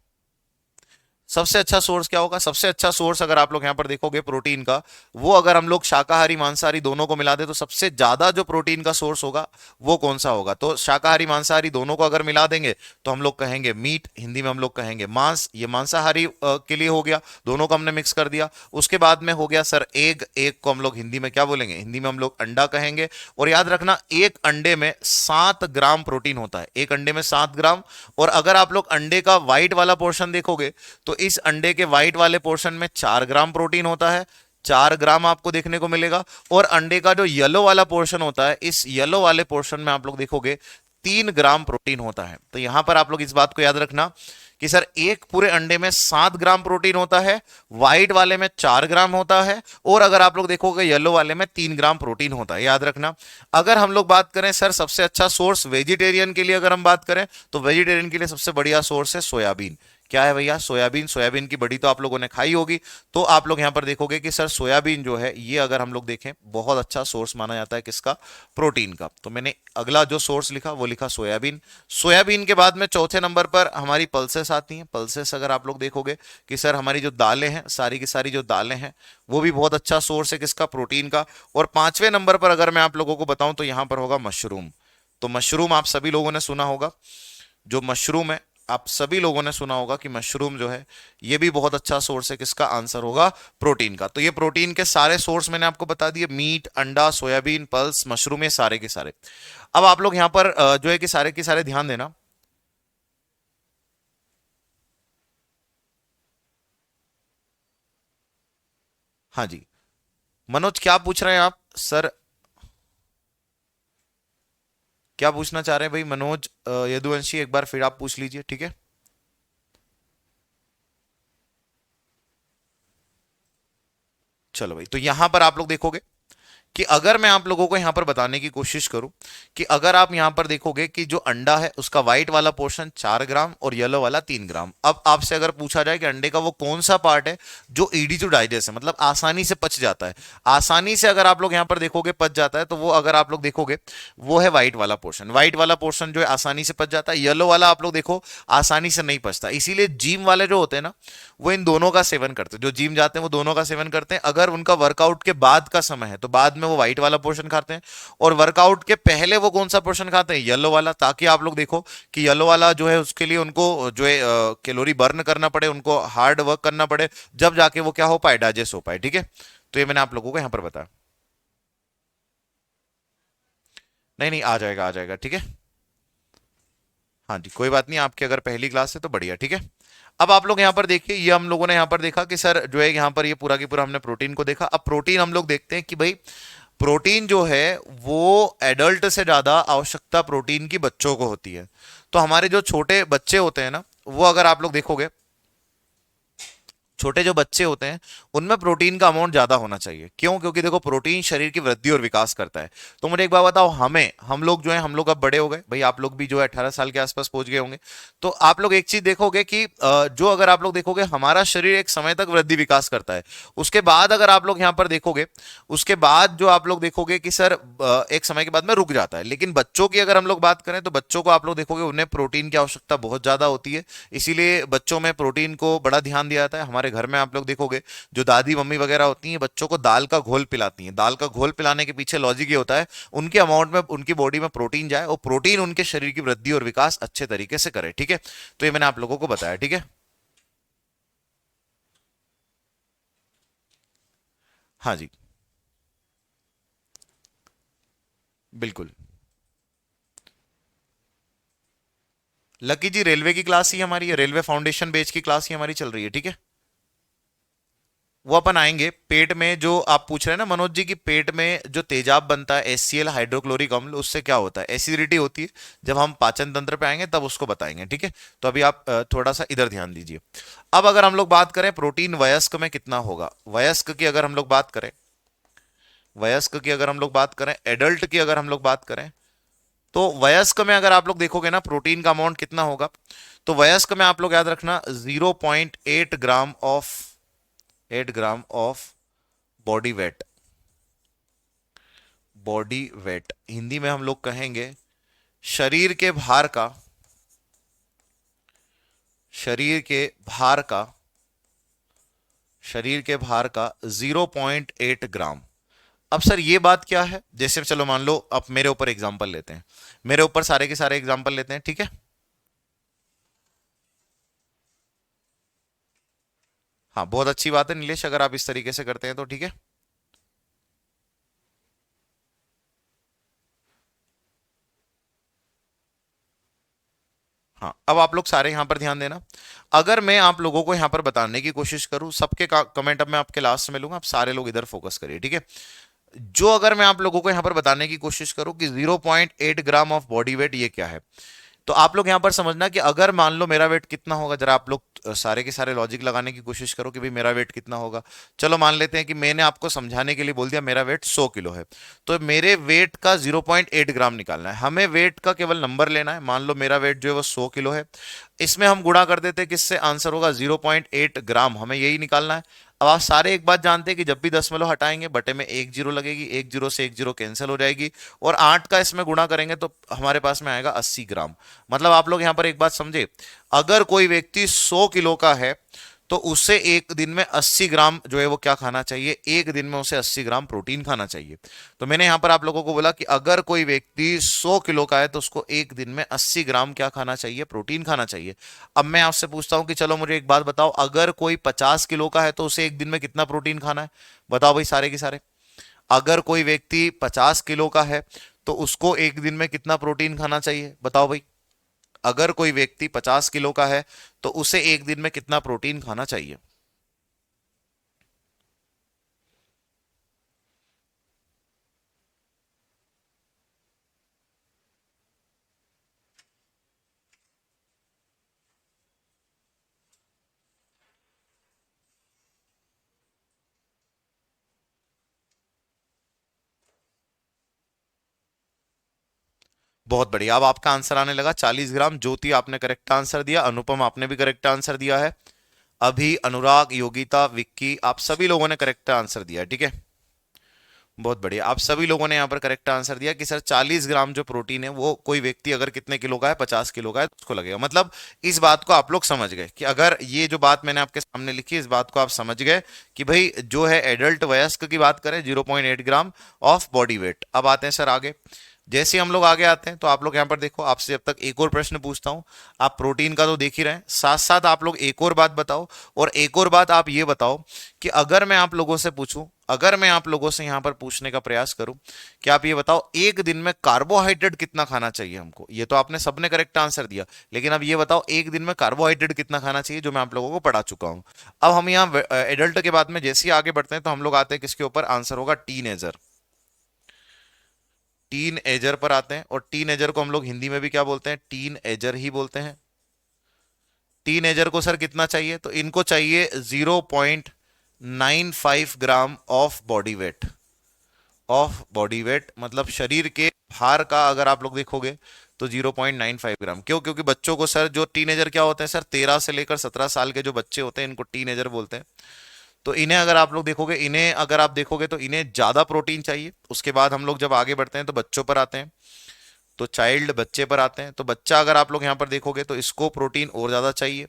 सबसे अच्छा सोर्स क्या होगा। सबसे अच्छा सोर्स अगर आप लोग यहां पर देखोगे प्रोटीन का, वो अगर हम लोग शाकाहारी मांसाहारी दोनों को मिला दे तो सबसे ज्यादा जो प्रोटीन का सोर्स होगा वो कौन सा होगा। तो शाकाहारी मांसाहारी दोनों को अगर मिला देंगे तो हम लोग कहेंगे मीट, हिंदी में हम लोग कहेंगे मांस, ये मांसाहारी के लिए हो गया, दोनों को हमने मिक्स कर दिया। उसके बाद में हो गया सर एग, एग को हम लोग हिंदी में क्या बोलेंगे, हिंदी में हम लोग अंडा कहेंगे। और याद रखना एक अंडे में 7 ग्राम प्रोटीन होता है, एक अंडे में 7 ग्राम। और अगर आप लोग अंडे का व्हाइट वाला पोर्शन देखोगे तो इस अंडे के व्हाइट वाले पोर्शन में 4 ग्राम प्रोटीन होता है, 4 ग्राम आपको देखने को मिलेगा। और अंडे का जो येलो वाला पोर्शन होता है, इस येलो वाले पोर्शन में आप लोग देखोगे 3 ग्राम प्रोटीन होता है। तो यहां पर आप लोग इस बात को याद रखना कि सर एक पूरे अंडे में 7 ग्राम प्रोटीन होता है, व्हाइट वाले में 4 ग्राम होता है, और अगर आप लोग देखोगे येलो वाले में 3 ग्राम प्रोटीन होता है, याद रखना। अगर हम लोग बात करें सर सबसे अच्छा सोर्स वेजिटेरियन के लिए अगर हम बात करें तो वेजिटेरियन के लिए सबसे बढ़िया सोर्स है सोयाबीन। क्या है भैया, सोयाबीन। सोयाबीन की बड़ी तो आप लोगों ने खाई होगी, तो आप लोग यहां पर देखोगे कि सर सोयाबीन जो है ये अगर हम लोग देखें बहुत अच्छा सोर्स माना जाता है किसका, प्रोटीन का। तो मैंने अगला जो सोर्स लिखा वो लिखा सोयाबीन। सोयाबीन के बाद में चौथे नंबर पर हमारी पल्सेस आती हैं। पल्सेस अगर आप लोग देखोगे कि सर हमारी जो दालें हैं, सारी की सारी जो दालें हैं वो भी बहुत अच्छा सोर्स है किसका, प्रोटीन का। और पांचवें नंबर पर अगर मैं आप लोगों को बताऊं तो यहां पर होगा मशरूम। तो मशरूम आप सभी लोगों ने सुना होगा, जो मशरूम है आप सभी लोगों ने सुना होगा कि मशरूम जो है ये भी बहुत अच्छा सोर्स है किसका, आंसर होगा प्रोटीन का। तो ये प्रोटीन के सारे सोर्स मैंने आपको बता दिए, मीट, अंडा, सोयाबीन, पल्स, मशरूम, ये सारे के सारे। अब आप लोग यहां पर जो है कि सारे के सारे ध्यान देना। हाँ जी, मनोज क्या पूछ रहे हैं आप सर, क्या पूछना चाह रहे हैं भाई मनोज यदुवंशी, एक बार फिर आप पूछ लीजिए, ठीक है। चलो भाई, तो यहां पर आप लोग देखोगे कि अगर मैं आप लोगों को यहां पर बताने की कोशिश करूं कि अगर आप यहां पर देखोगे कि जो अंडा है उसका व्हाइट वाला पोर्शन 4 ग्राम और येलो वाला 3 ग्राम। अब आपसे अगर पूछा जाए कि अंडे का वो कौन सा पार्ट है जो ईडी टू डाइजेस्ट है, मतलब आसानी से पच जाता है, आसानी से अगर आप लोग यहां पर देखोगे पच जाता है, तो वो अगर आप लोग देखोगे वो है व्हाइट वाला पोर्शन। व्हाइट वाला पोर्शन जो है आसानी से पच जाता है, येलो वाला आप लोग देखो आसानी से नहीं पचता। इसीलिए जिम वाले जो होते हैं ना वो इन दोनों का सेवन करते हैं, जो जिम जाते हैं वो दोनों का सेवन करते हैं। अगर उनका वर्कआउट के बाद का समय है तो बाद में वो व्हाइट वाला पोर्शन खाते हैं, और वर्कआउट के पहले वो कौन सा पोर्शन खाते हैं, येलो वाला, ताकि आप लोग देखो कि येलो वाला जो है उसके लिए उनको जो है कैलोरी बर्न करना पड़े, उनको हार्ड वर्क करना पड़े, जब जाके वो क्या हो पाए, डाइजेस्ट हो पाए, ठीक है। तो ये मैंने आप लोगों को यहां पर बताया। नहीं नहीं, आ जाएगा आ जाएगा, ठीक है। हाँ जी, कोई बात नहीं, आपकी अगर पहली क्लास है तो बढ़िया, ठीक है। अब आप लोग यहां पर देखिए, ये हम लोगों ने यहां पर देखा कि सर जो है यहां पर ये पूरा की पूरा हमने प्रोटीन को देखा। अब प्रोटीन हम लोग देखते हैं कि भाई प्रोटीन जो है वो एडल्ट से ज्यादा आवश्यकता प्रोटीन की बच्चों को होती है। तो हमारे जो छोटे बच्चे होते हैं ना, वो अगर आप लोग देखोगे छोटे जो बच्चे होते हैं उनमें प्रोटीन का अमाउंट ज्यादा होना चाहिए। क्यों? क्योंकि देखो प्रोटीन शरीर की वृद्धि और विकास करता है। तो मुझे एक बात बताओ, हमें हम लोग जो है हम लोग अब बड़े हो गए भाई, आप लोग भी जो है 18 साल के आसपास पहुंच गए होंगे। तो आप लोग एक चीज देखोगे कि जो अगर आप लोग देखोगे हमारा शरीर एक समय तक वृद्धि विकास करता है, उसके बाद अगर आप लोग यहां पर देखोगे उसके बाद जो आप लोग देखोगे कि सर एक समय के बाद में रुक जाता है। लेकिन बच्चों की अगर हम लोग बात करें तो बच्चों को आप लोग देखोगे उन्हें प्रोटीन की आवश्यकता बहुत ज्यादा होती है, इसीलिए बच्चों में प्रोटीन को बड़ा ध्यान दिया जाता है। हमारे हमारे घर में आप लोग देखोगे जो दादी मम्मी वगैरह होती हैं बच्चों को दाल का घोल पिलाती हैं। दाल का घोल पिलाने के पीछे लॉजिक ये होता है उनके अमाउंट में उनकी बॉडी में प्रोटीन जाए और प्रोटीन उनके शरीर की वृद्धि और विकास अच्छे तरीके से करे। ठीक है, तो ये मैंने आप लोगों को बताया। ठीक है, हाँ जी, बिल्कुल। लकी जी रेलवे की क्लास ही हमारी है, रेलवे फाउंडेशन बेच की क्लास ही हमारी चल रही है। ठीक है, वो अपन आएंगे। पेट में जो आप पूछ रहे हैं ना मनोज जी की, पेट में जो तेजाब बनता है एचसीएल हाइड्रोक्लोरिक अम्ल, उससे क्या होता है, एसिडिटी होती है। जब हम पाचन तंत्र पे आएंगे तब उसको बताएंगे। ठीक है, तो अभी आप थोड़ा सा इधर ध्यान दीजिए। अब अगर हम लोग बात करें प्रोटीन वयस्क में कितना होगा, वयस्क की अगर हम लोग बात करें, वयस्क की अगर हम लोग बात करें, एडल्ट की अगर हम लोग बात करें, तो वयस्क में अगर आप लोग देखोगे ना प्रोटीन का अमाउंट कितना होगा, तो वयस्क में आप लोग याद रखना 0.8 gram of 8 gram of body weight. Body weight Hindi में हम लोग कहेंगे शरीर के भार का, शरीर के भार का, शरीर के भार का 0.8 ग्राम। अब सर ये बात क्या है, जैसे चलो मान लो अब मेरे ऊपर एग्जांपल लेते हैं, मेरे ऊपर सारे के सारे एग्जांपल लेते हैं। ठीक है, हाँ बहुत अच्छी बात है नीलेश, अगर आप इस तरीके से करते हैं तो ठीक है। हाँ अब आप लोग सारे यहां पर ध्यान देना। अगर मैं आप लोगों को यहां पर बताने की कोशिश करूं, सबके कमेंट अब मैं आपके लास्ट में लूंगा, आप सारे लोग इधर फोकस करिए। ठीक है, जो अगर मैं आप लोगों को यहां पर बताने की कोशिश करूं कि 0.8 ग्राम ऑफ बॉडी वेट ये क्या है, तो आप लोग यहां पर समझना कि अगर मान लो मेरा वेट कितना होगा, जरा आप लोग सारे के सारे लॉजिक लगाने की कोशिश करो कि भाई मेरा वेट कितना होगा। चलो मान लेते हैं कि मैंने आपको समझाने के लिए बोल दिया मेरा वेट 100 किलो है, तो मेरे वेट का 0.8 ग्राम निकालना है हमें। वेट का केवल नंबर लेना है, मान लो मेरा वेट जो है वो 100 किलो है, इसमें हम गुणा कर देते हैं किससे, आंसर होगा 0.8 ग्राम, हमें यही निकालना है। अब आप सारे एक बात जानते हैं कि जब भी दशमलव हटाएंगे बटे में एक जीरो लगेगी, एक जीरो से एक जीरो कैंसिल हो जाएगी, और 8 का इसमें गुणा करेंगे तो हमारे पास में आएगा 80 ग्राम। मतलब आप लोग यहां पर एक बात समझे, अगर कोई व्यक्ति 100 किलो का है तो उसे एक दिन में 80 ग्राम जो है वो क्या खाना चाहिए, एक दिन में उसे 80 ग्राम प्रोटीन खाना चाहिए। तो मैंने यहां पर आप लोगों को बोला कि अगर कोई व्यक्ति 100 किलो का है तो उसको एक दिन में 80 ग्राम क्या खाना चाहिए, प्रोटीन खाना चाहिए। अब मैं आपसे पूछता हूं कि चलो मुझे एक बात बताओ, अगर कोई 50 किलो का है तो उसे एक दिन में कितना प्रोटीन खाना है, बताओ भाई सारे के सारे। अगर कोई व्यक्ति 50 किलो का है तो उसको एक दिन में कितना प्रोटीन खाना चाहिए, बताओ भाई। अगर कोई व्यक्ति 50 किलो का है तो उसे एक दिन में कितना प्रोटीन खाना चाहिए। बहुत बढ़िया, अब आपका आंसर आने लगा 40 ग्राम। ज्योति आपने करेक्ट आंसर दिया, अनुपम आपने भी करेक्ट आंसर दिया है, अभी, अनुराग, योगिता, विक्की, आप सभी लोगों ने करेक्ट आंसर दिया है। ठीक है, बहुत बढ़िया, आप सभी लोगों ने यहाँ पर करेक्ट आंसर दिया कि सर 40 ग्राम जो प्रोटीन है वो कोई व्यक्ति अगर कितने किलो का है, 50 किलो का है तो उसको लगेगा। मतलब इस बात को आप लोग समझ गए कि अगर ये जो बात मैंने आपके सामने लिखी इस बात को आप समझ गए कि भाई जो है एडल्ट वयस्क की बात करें 0.8 ग्राम ऑफ बॉडी वेट। अब आते हैं सर आगे। जैसे हम लोग आगे आते हैं तो आप लोग यहाँ पर देखो, आपसे जब तक एक और प्रश्न पूछता हूँ, आप प्रोटीन का तो देख ही रहे हैं, साथ साथ आप लोग एक और बात बताओ, और एक और बात आप ये बताओ कि अगर मैं आप लोगों से पूछूं, अगर मैं आप लोगों से यहां पर पूछने का प्रयास करूं कि आप ये बताओ एक दिन में कार्बोहाइड्रेट कितना खाना चाहिए हमको, ये तो आपने सबने करेक्ट आंसर दिया, लेकिन अब ये बताओ एक दिन में कार्बोहाइड्रेट कितना खाना चाहिए, जो मैं आप लोगों को पढ़ा चुका हूं। अब हम यहाँ एडल्ट के बाद में जैसे ही आगे बढ़ते हैं तो हम लोग आते हैं किसके ऊपर, आंसर होगा टीन एजर। टीन एजर पर आते हैं, और टीन एजर को हम लोग हिंदी में भी क्या बोलते हैं, टीन एजर ही बोलते हैं। टीन एजर को सर कितना चाहिए, तो इनको चाहिए 0.95 gram of body weight. Of body weight मतलब शरीर के भार का अगर आप लोग देखोगे तो 0.95 ग्राम। क्यों, क्योंकि बच्चों को सर जो टीनेजर क्या होते हैं सर, 13 से लेकर 17 साल के जो बच्चे होते हैं इनको टीनेजर बोलते हैं। तो इन्हें अगर आप लोग देखोगे, इन्हें अगर आप देखोगे तो इन्हें ज्यादा प्रोटीन चाहिए। उसके बाद हम लोग जब आगे बढ़ते हैं तो बच्चों पर आते हैं, तो चाइल्ड बच्चे पर आते हैं, तो बच्चा अगर आप लोग यहां पर देखोगे तो इसको प्रोटीन और ज्यादा चाहिए।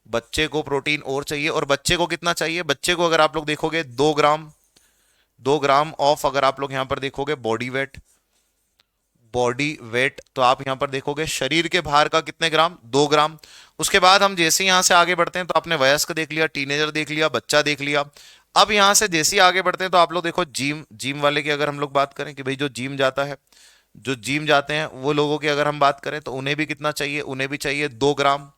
बच्चे को प्रोटीन और चाहिए, और बच्चे को कितना चाहिए, बच्चे को अगर आप लोग देखोगे 2 ग्राम, 2 ग्राम ऑफ, अगर आप लोग यहां पर देखोगे बॉडी वेट, बॉडी वेट, तो आप यहां पर देखोगे शरीर के भार का कितने ग्राम, 2 ग्राम। उसके बाद हम जैसे यहां से आगे बढ़ते हैं तो आपने वयस्क देख लिया, टीनेजर देख लिया, बच्चा देख लिया। अब यहां से जैसे ही आगे बढ़ते हैं तो आप लोग देखो जिम, जिम वाले की अगर हम लोग बात करें कि भाई जो जिम जाता है, जो जिम जाते हैं वो लोगों की अगर हम बात करें तो उन्हें भी कितना चाहिए, उन्हें भी चाहिए 2 ग्राम।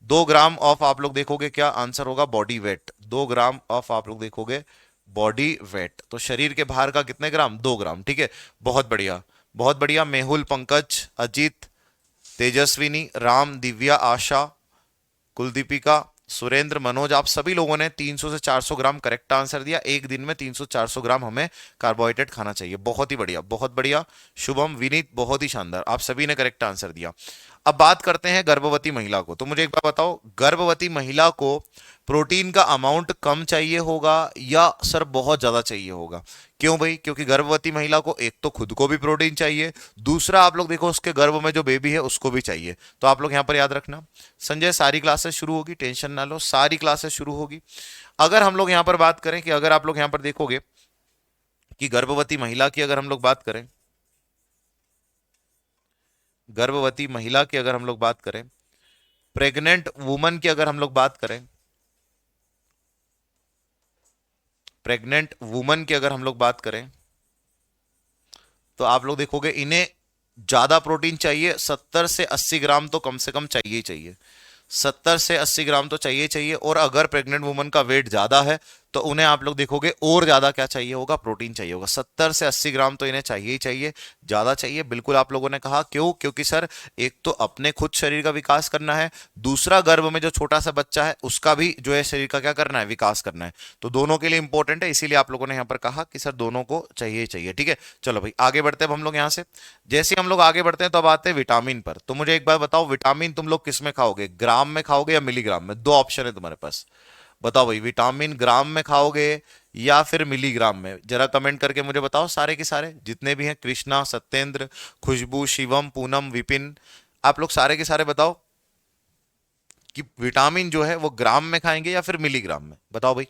2 ग्राम ऑफ आप लोग देखोगे क्या आंसर होगा, बॉडी वेट। 2 ग्राम ऑफ आप लोग देखोगे बॉडी वेट, तो शरीर के भार का कितने ग्राम, 2 ग्राम। ठीक है, बहुत बढ़िया, बहुत बढ़िया। मेहुल, पंकज, अजीत, तेजस्विनी, राम, दिव्या, आशा, कुलदीपिका, सुरेंद्र, मनोज, आप सभी लोगों ने 300 से 400 ग्राम करेक्ट आंसर दिया। एक दिन में 300-400 ग्राम हमें कार्बोहाइड्रेट खाना चाहिए। बहुत ही बढ़िया, बहुत बढ़िया। शुभम, विनीत, बहुत ही शानदार, आप सभी ने करेक्ट आंसर दिया। अब बात करते हैं गर्भवती महिला को। तो मुझे एक बात बताओ, गर्भवती महिला को प्रोटीन का अमाउंट कम चाहिए होगा या सर बहुत ज्यादा चाहिए होगा? क्यों भाई? क्योंकि गर्भवती महिला को एक तो खुद को भी प्रोटीन चाहिए, दूसरा आप लोग देखो उसके गर्भ में जो बेबी है उसको भी चाहिए। तो आप लोग यहां पर याद रखना, संजय सारी क्लासेस शुरू होगी, टेंशन ना लो, सारी क्लासेस शुरू होगी। अगर हम लोग यहां पर बात करें कि अगर आप लोग यहां पर देखोगे कि गर्भवती महिला की अगर हम लोग बात करें, गर्भवती महिला की अगर हम लोग बात करें, प्रेग्नेंट वुमन की अगर हम लोग बात करें, प्रेग्नेंट वुमन की अगर हम लोग बात करें, तो आप लोग देखोगे इन्हें ज्यादा प्रोटीन चाहिए, 70 से 80 ग्राम तो कम से कम चाहिए ही चाहिए। 70 से 80 ग्राम तो चाहिए चाहिए। और अगर प्रेग्नेंट वुमन का वेट ज्यादा है तो उन्हें आप लोग देखोगे और ज्यादा क्या चाहिए होगा, प्रोटीन चाहिए होगा। 70 से 80 ग्राम तो इन्हें चाहिए ही चाहिए, ज्यादा चाहिए। बिल्कुल आप लोगों ने कहा, क्यों? क्योंकि सर एक तो अपने खुद शरीर का विकास करना है, दूसरा गर्भ में जो छोटा सा बच्चा है उसका भी जो है शरीर का क्या करना है, विकास करना है। तो दोनों के लिए इंपॉर्टेंट है, इसीलिए आप लोगों ने यहां पर कहा कि सर दोनों को चाहिए ही चाहिए। ठीक है, चलो भाई आगे बढ़ते हैं अब हम लोग यहां से। जैसे हम लोग आगे बढ़ते हैं तो अब आते हैं विटामिन पर। तो मुझे एक बार बताओ, विटामिन तुम लोग किस में खाओगे, ग्राम में खाओगे या मिलीग्राम में? दो ऑप्शन है तुम्हारे पास, बताओ भाई, विटामिन ग्राम में खाओगे या फिर मिलीग्राम में? जरा कमेंट करके मुझे बताओ, सारे के सारे जितने भी हैं, कृष्णा, सत्येंद्र, खुशबू, शिवम, पूनम, विपिन, आप लोग सारे के सारे बताओ कि विटामिन जो है वो ग्राम में खाएंगे या फिर मिलीग्राम में? बताओ भाई।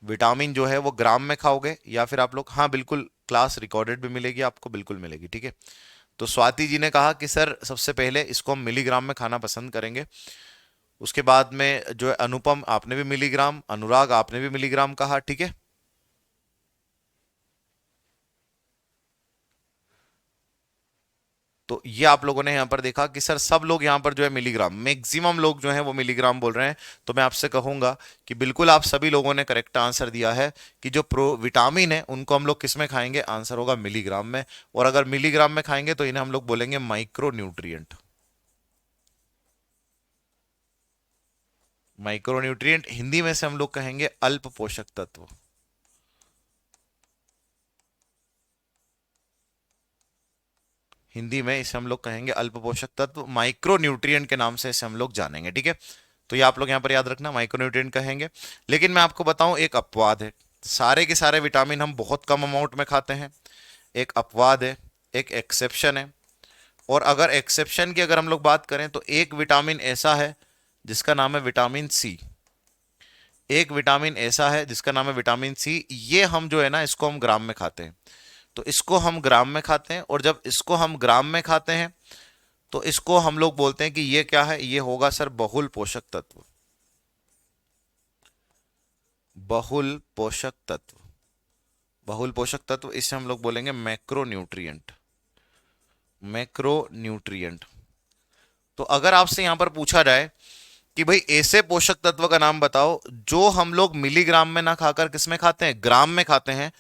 विटामिन जो है वो ग्राम में खाओगे या फिर आप लोग, हाँ बिल्कुल, क्लास रिकॉर्डेड भी मिलेगी आपको, बिल्कुल मिलेगी। ठीक है, तो स्वाति जी ने कहा कि सर सबसे पहले इसको हम मिलीग्राम में खाना पसंद करेंगे। उसके बाद में जो है अनुपम, आपने भी मिलीग्राम, अनुराग आपने भी मिलीग्राम कहा। ठीक है, तो ये आप लोगों ने यहां पर देखा कि सर सब लोग यहां पर जो है मिलीग्राम, मैक्सिमम लोग जो है वो मिलीग्राम बोल रहे हैं। तो मैं आपसे कहूंगा कि बिल्कुल आप सभी लोगों ने करेक्ट आंसर दिया है कि जो प्रो विटामिन है उनको हम लोग किस में खाएंगे, आंसर होगा मिलीग्राम में। और अगर मिलीग्राम में खाएंगे तो इन्हें हम लोग बोलेंगे micro nutrient. Micro nutrient Hindi में से हम लोग कहेंगे अल्प पोषक तत्व। हिंदी में इसे हम लोग कहेंगे अल्प पोषक तत्व, माइक्रो न्यूट्रिएंट के नाम से इसे हम लोग जानेंगे। ठीक है, तो ये आप लोग यहां पर याद रखना, माइक्रो न्यूट्रिएंट कहेंगे। लेकिन मैं आपको बताऊं, एक अपवाद है, सारे के सारे विटामिन हम बहुत कम अमाउंट में खाते हैं। एक अपवाद है, एक एक्सेप्शन है। और अगर एक्सेप्शन की अगर हम लोग बात करें तो एक विटामिन ऐसा है जिसका नाम है विटामिन सी। एक विटामिन ऐसा है जिसका नाम है विटामिन सी। ये हम जो है ना, इसको हम ग्राम में खाते हैं। तो इसको हम ग्राम में खाते हैं, और जब इसको हम ग्राम में खाते हैं तो इसको हम लोग बोलते हैं कि ये क्या है, ये होगा सर बहुल पोषक तत्व। बहुल पोषक तत्व, बहुल पोषक तत्व, इसे हम लोग बोलेंगे मैक्रो न्यूट्रिएंट। Macro nutrient. तो अगर आपसे यहां पर पूछा जाए कि भाई ऐसे पोषक तत्व का नाम बताओ जो हम लोग मिलीग्राम में ना खाकर किस में खाते हैं, ग्राम में खाते हैं,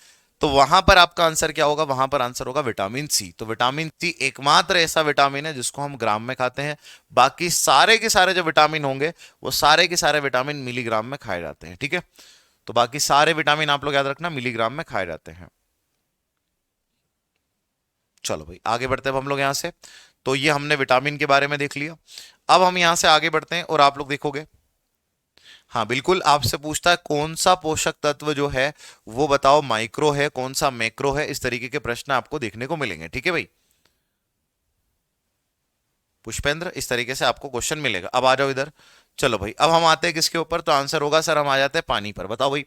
तो वहां पर आपका आंसर क्या होगा, वहां पर आंसर होगा विटामिन सी। तो विटामिन सी एकमात्र ऐसा विटामिन है जिसको हम ग्राम में खाते हैं। बाकी सारे के सारे जो विटामिन होंगे वो सारे के सारे विटामिन मिलीग्राम में खाए जाते हैं। ठीक है, तो बाकी सारे विटामिन आप लोग याद रखना मिलीग्राम में खाए जाते हैं। चलो भाई आगे बढ़ते हैं अब हम लोग यहां से। तो ये हमने विटामिन के बारे में देख लिया। अब हम यहां से आगे बढ़ते हैं और आप लोग देखोगे हाँ बिल्कुल, आपसे पूछता है कौन सा पोषक तत्व जो है वो बताओ माइक्रो है, कौन सा मैक्रो है, इस तरीके के प्रश्न आपको देखने को मिलेंगे। ठीक है भाई पुष्पेंद्र, इस तरीके से आपको क्वेश्चन मिलेगा। अब आ जाओ इधर। चलो भाई, अब हम आते हैं किसके ऊपर, तो आंसर होगा सर, हम आ जाते हैं पानी पर। बताओ भाई,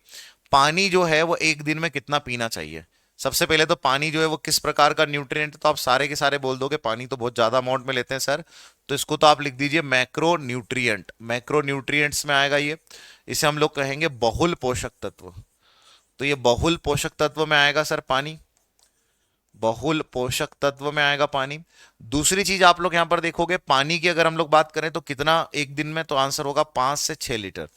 पानी जो है वो एक दिन में कितना पीना चाहिए। सबसे पहले तो पानी जो है वो किस प्रकार का न्यूट्रिएंट है, तो आप सारे के सारे बोल दोगे पानी तो बहुत ज्यादा अमाउंट में लेते हैं सर, तो इसको तो आप लिख दीजिए मैक्रो न्यूट्रिएंट। मैक्रो न्यूट्रिएंट्स में आएगा ये, इसे हम लोग कहेंगे बहुल पोषक तत्व। तो ये बहुल पोषक तत्व में आएगा सर पानी, बहुल पोषक तत्व में आएगा पानी। दूसरी चीज आप लोग यहां पर देखोगे, पानी की अगर हम लोग बात करें तो कितना एक दिन में, तो आंसर होगा 5 से 6 लीटर।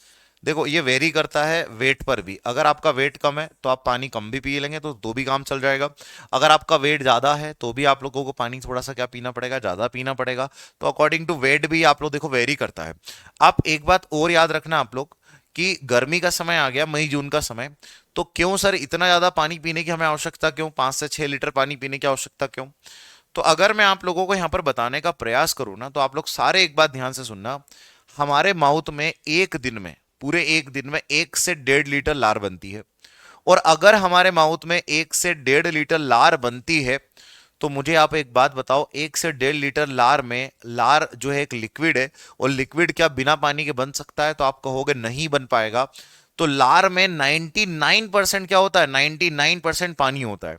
देखो ये वेरी करता है वेट पर भी, अगर आपका वेट कम है तो आप पानी कम भी पी लेंगे तो भी काम चल जाएगा। अगर आपका वेट ज्यादा है तो भी आप लोगों को पानी थोड़ा सा क्या पीना पड़ेगा, ज्यादा पीना पड़ेगा। तो अकॉर्डिंग टू वेट भी आप लोग देखो वेरी करता है। आप एक बात और याद रखना आप लोग, कि गर्मी का समय आ गया, मई जून का समय, तो क्यों सर इतना ज्यादा पानी पीने की हमें आवश्यकता, क्यों 5 से 6 लीटर पानी पीने की आवश्यकता क्यों। तो अगर मैं आप लोगों को यहां पर बताने का प्रयास करूं ना, तो आप लोग सारे एक बात ध्यान से सुनना। हमारे माउथ में एक दिन में, पूरे एक दिन में 1 से 1.5 लीटर लार बनती है। और अगर हमारे माउथ में 1 से 1.5 लीटर लार बनती है, तो मुझे आप एक बात बताओ, 1 से 1.5 लीटर लार में, लार जो है एक लिक्विड है, और लिक्विड क्या बिना पानी के बन सकता है, तो आप कहोगे नहीं बन पाएगा। तो लार में 99% क्या होता है, 99% पानी होता है।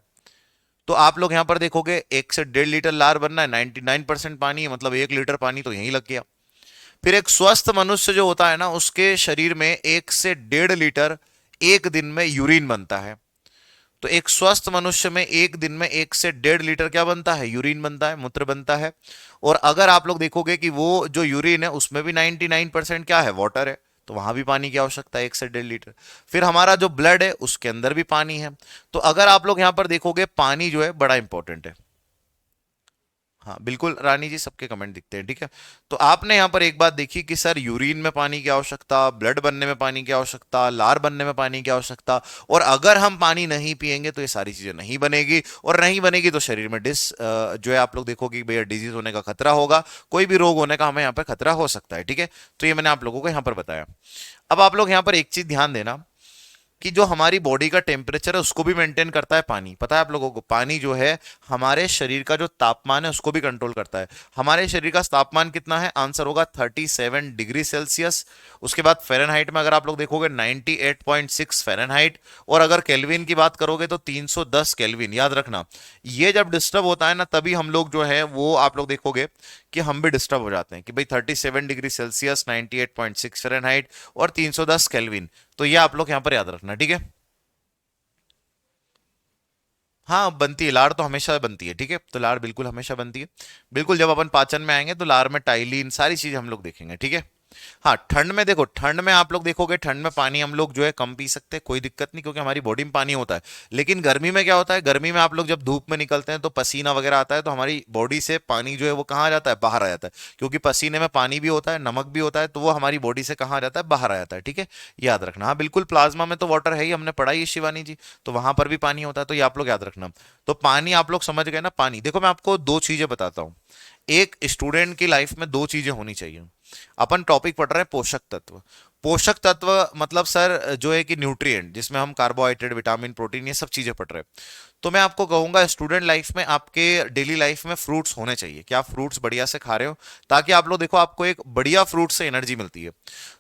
तो आप लोग यहां पर देखोगे 1 से 1.5 लीटर लार बनना है, 99% पानी है, मतलब 1 लीटर पानी तो यहीं लग गया। फिर एक स्वस्थ मनुष्य जो होता है ना, उसके शरीर में 1 से 1.5 लीटर एक दिन में यूरिन बनता है। तो एक स्वस्थ मनुष्य में एक दिन में 1 से 1.5 लीटर क्या बनता है, यूरिन बनता है, मूत्र बनता है। और अगर आप लोग देखोगे कि वो जो यूरिन है उसमें भी 99% क्या है, वाटर है, तो वहां भी पानी की आवश्यकता है 1 से 1.5 लीटर। फिर हमारा जो ब्लड है उसके अंदर भी पानी है। तो अगर आप लोग यहां पर देखोगे पानी जो है बड़ा इंपॉर्टेंट है। हाँ बिल्कुल रानी जी, सबके कमेंट दिखते हैं, ठीक है। तो आपने यहाँ पर एक बात देखी कि सर यूरिन में पानी की आवश्यकता, ब्लड बनने में पानी की आवश्यकता, लार बनने में पानी की आवश्यकता, और अगर हम पानी नहीं पिएंगे तो ये सारी चीजें नहीं बनेगी, और नहीं बनेगी तो शरीर में जो है आप लोग देखोगे भैया डिजीज होने का खतरा होगा, कोई भी रोग होने का हमें यहाँ पर खतरा हो सकता है, ठीक है। तो ये मैंने आप लोगों को यहाँ पर बताया। अब आप लोग यहाँ पर एक चीज ध्यान देना, कि जो हमारी बॉडी का टेम्परेचर है उसको भी मेंटेन करता है पानी। पता है आप लोगों को, पानी जो है हमारे शरीर का जो तापमान है उसको भी कंट्रोल करता है। हमारे शरीर का तापमान कितना है, आंसर होगा 37 डिग्री सेल्सियस। उसके बाद फ़ारेनहाइट में अगर आप लोग देखोगे 98.6 फ़ारेनहाइट। और अगर केल्विन की बात करोगे तो 310 केल्विन। याद रखना, ये जब डिस्टर्ब होता है ना, तभी हम लोग जो है वो आप लोग देखोगे कि हम भी डिस्टर्ब हो जाते हैं, कि भाई 37 डिग्री सेल्सियस, 98.6 फ़ारेनहाइट और 310 केल्विन। तो ये आप लोग यहां पर याद रखना, ठीक है। हाँ बनती है, लार तो हमेशा बनती है, ठीक है, तो लार बिल्कुल हमेशा बनती है। बिल्कुल, जब अपन पाचन में आएंगे तो लार में टाइलिन सारी चीजें हम लोग देखेंगे, ठीक है। हाँ ठंड में देखो, ठंड में आप लोग देखोगे ठंड में पानी हम लोग जो है कम पी सकते हैं, कोई दिक्कत नहीं, क्योंकि हमारी बॉडी में पानी होता है। लेकिन गर्मी में क्या होता है, गर्मी में आप लोग जब धूप में निकलते हैं तो पसीना वगैरह आता है, तो हमारी बॉडी से पानी जो है वो कहाँ आ जाता है, बाहर आ जाता है। क्योंकि पसीने में पानी भी होता है, नमक भी होता है, तो वो हमारी बॉडी से कहाँ आ जाता है, बाहर आ जाता है, ठीक है। याद रखना। हाँ बिल्कुल, प्लाज्मा में तो वाटर है ही, हमने पढ़ा ही है शिवानी जी, तो वहां पर भी पानी होता है, तो ये आप लोग याद रखना। तो पानी आप लोग समझ गए ना। पानी देखो, मैं आपको दो चीजें बताता हूँ। एक स्टूडेंट की लाइफ में दो चीजें होनी चाहिए। अपन टॉपिक पढ़ रहे हैं पोषक तत्व। पोषक तत्व मतलब सर जो है कि न्यूट्रिएंट, जिसमें हम कार्बोहाइड्रेट, विटामिन, प्रोटीन, ये सब चीजें पढ़ रहे हैं। तो मैं आपको कहूंगा स्टूडेंट लाइफ में, आपके डेली लाइफ में फ्रूट्स होने चाहिए, कि आप फ्रूट्स बढ़िया से खा रहे हो, ताकि आप लोग देखो आपको एक बढ़िया फ्रूट से एनर्जी मिलती है।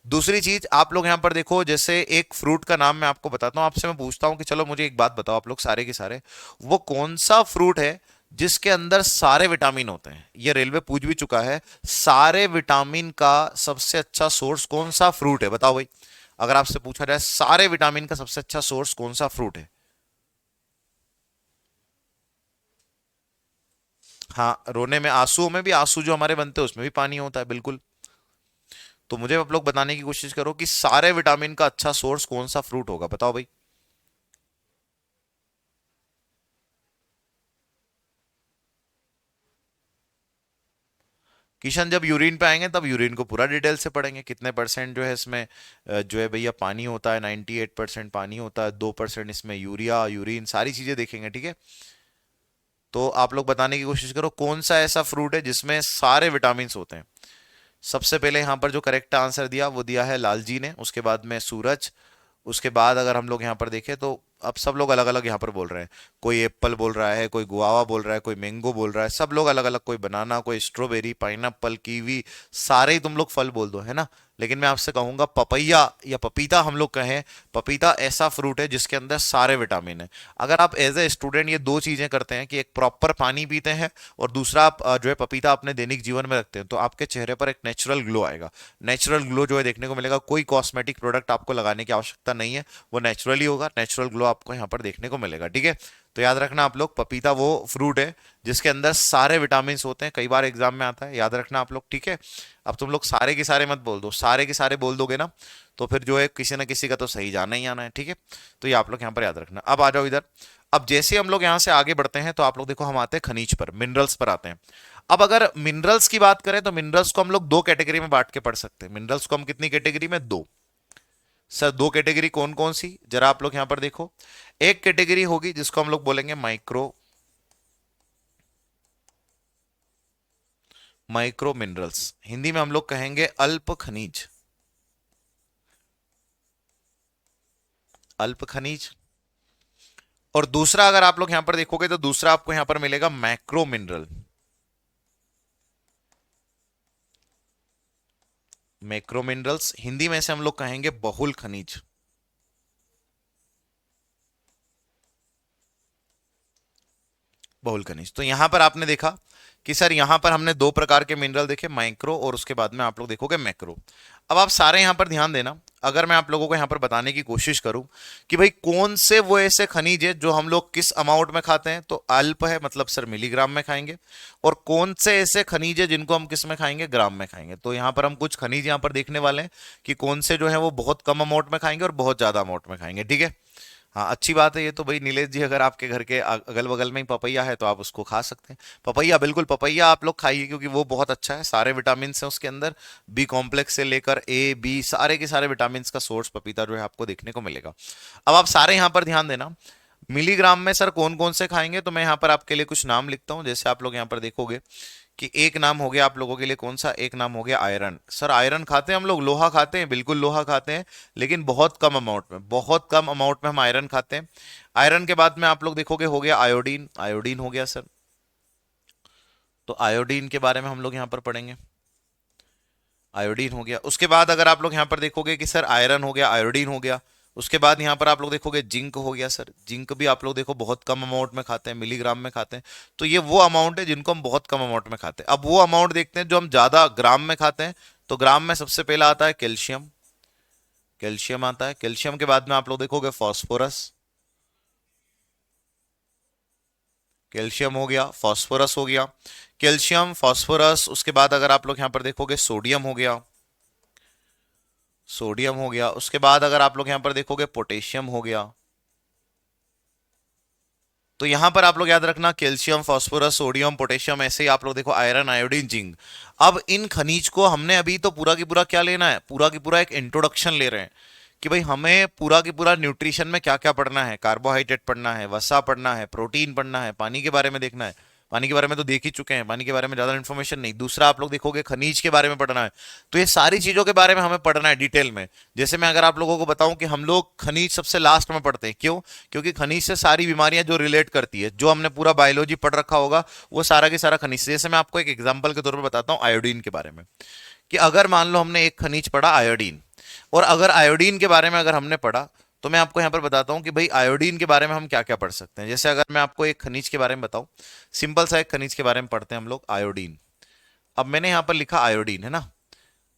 दूसरी चीज आप लोग यहां पर देखो, जैसे एक फ्रूट का नाम मैं आपको बताता हूं, आपसे मैं पूछता हूं कि चलो मुझे एक बात बताओ आप लोग सारे के सारे, वो कौन सा फ्रूट है जिसके अंदर सारे विटामिन होते हैं। ये रेलवे पूछ भी चुका है, सारे विटामिन का सबसे अच्छा सोर्स कौन सा फ्रूट है, बताओ भाई। अगर आपसे पूछा जाए सारे विटामिन का सबसे अच्छा सोर्स कौन सा फ्रूट है। हाँ, रोने में, आंसुओं में भी, आंसू जो हमारे बनते हैं उसमें भी पानी होता है, बिल्कुल। तो मुझे आप लोग बताने की कोशिश करो कि सारे विटामिन का अच्छा सोर्स कौन सा फ्रूट होगा, बताओ भाई। किशन जब यूरिन पे आएंगे तब यूरिन को पूरा डिटेल से पढ़ेंगे, कितने परसेंट जो है इसमें जो है भैया पानी होता है, 98% पानी होता है, 2% इसमें यूरिया, यूरिन, सारी चीजें देखेंगे, ठीक है। तो आप लोग बताने की कोशिश करो कौन सा ऐसा फ्रूट है जिसमें सारे विटामिन होते हैं। सबसे पहले यहाँ पर जो करेक्ट आंसर दिया वो दिया है लाल जी ने, उसके बाद में सूरज, उसके बाद अगर हम लोग यहाँ पर देखें तो अब सब लोग अलग अलग यहाँ पर बोल रहे हैं। कोई एप्पल बोल रहा है, कोई गुआवा बोल रहा है, कोई मैंगो बोल रहा है, सब लोग अलग अलग, कोई बनाना, कोई स्ट्रॉबेरी, पाइनएप्पल, कीवी, सारे ही तुम लोग फल बोल दो, है ना। लेकिन मैं आपसे कहूंगा पपैया या पपीता हम लोग कहें। पपीता ऐसा फ्रूट है जिसके अंदर सारे विटामिन है। अगर आप एज ए स्टूडेंट ये दो चीजें करते हैं कि एक प्रॉपर पानी पीते हैं और दूसरा आप जो है पपीता अपने दैनिक जीवन में रखते हैं, तो आपके चेहरे पर एक नेचुरल ग्लो आएगा। नेचुरल ग्लो जो है देखने को मिलेगा, कोई कॉस्मेटिक प्रोडक्ट आपको लगाने की आवश्यकता नहीं है, वो नेचुरली होगा, नेचुरल ग्लो आपको यहाँ पर देखने को मिलेगा, ठीक है। तो याद रखना आप लोग, पपीता वो फ्रूट है जिसके अंदर सारे विटामिन होते हैं, कई बार एग्जाम में आता है, याद रखना आप लोग, ठीक है। अब तुम लोग सारे के सारे मत बोल दो, सारे के सारे बोल दोगे ना तो फिर जो है किसी ना किसी का तो सही जाना ही आना है, ठीक है। तो ये आप लोग यहाँ पर याद रखना। अब आ जाओ इधर। अब जैसे हम लोग यहाँ से आगे बढ़ते हैं तो आप लोग देखो हम आते हैं खनिज पर, मिनरल्स पर आते हैं। अब अगर मिनरल्स की बात करें तो मिनरल्स को हम लोग दो कैटेगरी में बांट के पढ़ सकते हैं। मिनरल्स को हम कितनी कैटेगरी में, दो। सर दो कैटेगरी कौन कौन सी, जरा आप लोग यहां पर देखो। एक कैटेगरी होगी जिसको हम लोग बोलेंगे माइक्रो, माइक्रो मिनरल्स, हिंदी में हम लोग कहेंगे अल्प खनिज, अल्प खनिज। और दूसरा अगर आप लोग यहां पर देखोगे तो दूसरा आपको यहां पर मिलेगा macro mineral, macro minerals, Hindi में से हम लोग कहेंगे बहुल खनिज, बहुल खनिज। तो यहां पर आपने देखा कि सर यहां पर हमने दो प्रकार के मिनरल देखे, माइक्रो और उसके बाद में आप लोग देखोगे मैक्रो। अब आप सारे यहां पर ध्यान देना, अगर मैं आप लोगों को यहां पर बताने की कोशिश करूं कि भाई कौन से वो ऐसे खनिज है जो हम लोग किस अमाउंट में खाते हैं, तो अल्प है मतलब सर मिलीग्राम में खाएंगे। और कौन से ऐसे खनिज है जिनको हम किस में खाएंगे, ग्राम में खाएंगे। तो यहां पर हम कुछ खनिज यहां पर देखने वाले हैं कि कौन से जो है वो बहुत कम अमाउंट में खाएंगे और बहुत ज्यादा अमाउंट में खाएंगे, ठीक है। हाँ अच्छी बात है ये तो भाई नीलेश जी, अगर आपके घर के अगल बगल में ही पपैया है तो आप उसको खा सकते हैं। पपैया, बिल्कुल पपैया आप लोग खाइए क्योंकि वो बहुत अच्छा है, सारे विटामिन हैं उसके अंदर, बी कॉम्प्लेक्स से लेकर ए बी सारे के सारे विटामिन का सोर्स पपीता जो है आपको देखने को मिलेगा। अब आप सारे यहाँ पर ध्यान देना, मिलीग्राम में सर कौन कौन से खाएंगे, तो मैं यहाँ पर आपके लिए कुछ नाम लिखता हूँ। जैसे आप लोग यहाँ पर देखोगे कि एक नाम हो गया आप लोगों के लिए कौन सा, एक नाम हो गया आयरन। सर आयरन खाते हैं हम लोग, लोहा खाते हैं, बिल्कुल लोहा खाते हैं, लेकिन बहुत कम अमाउंट में, बहुत कम अमाउंट में हम आयरन खाते हैं। आयरन के बाद में आप लोग देखोगे हो गया आयोडीन, आयोडीन हो गया सर। तो आयोडीन के बारे में हम लोग यहाँ पर पढ़ेंगे, आयोडीन हो गया। उसके बाद अगर आप लोग यहाँ पर देखोगे कि सर आयरन हो गया, आयोडीन हो गया, उसके बाद यहाँ पर आप लोग देखोगे जिंक हो गया सर। जिंक भी आप लोग देखो बहुत कम अमाउंट में खाते हैं, मिलीग्राम में खाते हैं। तो ये वो अमाउंट है जिनको हम बहुत कम अमाउंट में खाते हैं। अब वो अमाउंट देखते हैं जो हम ज्यादा ग्राम में खाते हैं। तो ग्राम में सबसे पहला आता है कैल्शियम, कैल्शियम आता है। कैल्शियम के बाद में आप लोग देखोगे फॉस्फोरस, कैल्शियम हो गया, फॉस्फोरस हो गया, कैल्शियम फॉस्फोरस। उसके बाद अगर आप लोग यहाँ पर देखोगे सोडियम हो गया, सोडियम हो गया। उसके बाद अगर आप लोग यहां पर देखोगे पोटेशियम हो गया। तो यहां पर आप लोग याद रखना कैल्शियम, फास्फोरस, सोडियम, पोटेशियम, ऐसे ही आप लोग देखो आयरन, आयोडीन, जिंक। अब इन खनिज को हमने अभी तो पूरा की पूरा क्या लेना है, पूरा की पूरा एक इंट्रोडक्शन ले रहे हैं कि भाई हमें पूरा की पूरा न्यूट्रिशन में क्या क्या पढ़ना है। कार्बोहाइड्रेट पढ़ना है, वसा पढ़ना है, प्रोटीन पढ़ना है, पानी के बारे में देखना है। पानी के बारे में तो देख ही चुके हैं, पानी के बारे में ज्यादा इन्फॉर्मेशन नहीं। दूसरा आप लोग देखोगे खनिज के बारे में पढ़ना है। तो ये सारी चीजों के बारे में हमें पढ़ना है डिटेल में। जैसे मैं अगर आप लोगों को बताऊं कि हम लोग खनिज सबसे लास्ट में पढ़ते हैं, क्यों? क्योंकि खनिज से सारी बीमारियां जो रिलेट करती है, जो हमने पूरा बायोलॉजी पढ़ रखा होगा, वो सारा के सारा खनिज से। जैसे मैं आपको एक एग्जाम्पल के तौर पर बताता हूँ आयोडीन के बारे में, कि अगर मान लो हमने एक खनिज पढ़ा आयोडीन, और अगर आयोडीन के बारे में अगर हमने पढ़ा, तो मैं आपको यहां पर बताता हूं कि भाई आयोडीन के बारे में हम क्या क्या पढ़ सकते हैं। जैसे अगर मैं आपको एक खनिज के बारे में बताऊं, सिंपल सा एक खनिज के बारे में पढ़ते हैं हम लोग, आयोडीन। अब मैंने यहां पर लिखा आयोडीन, है ना।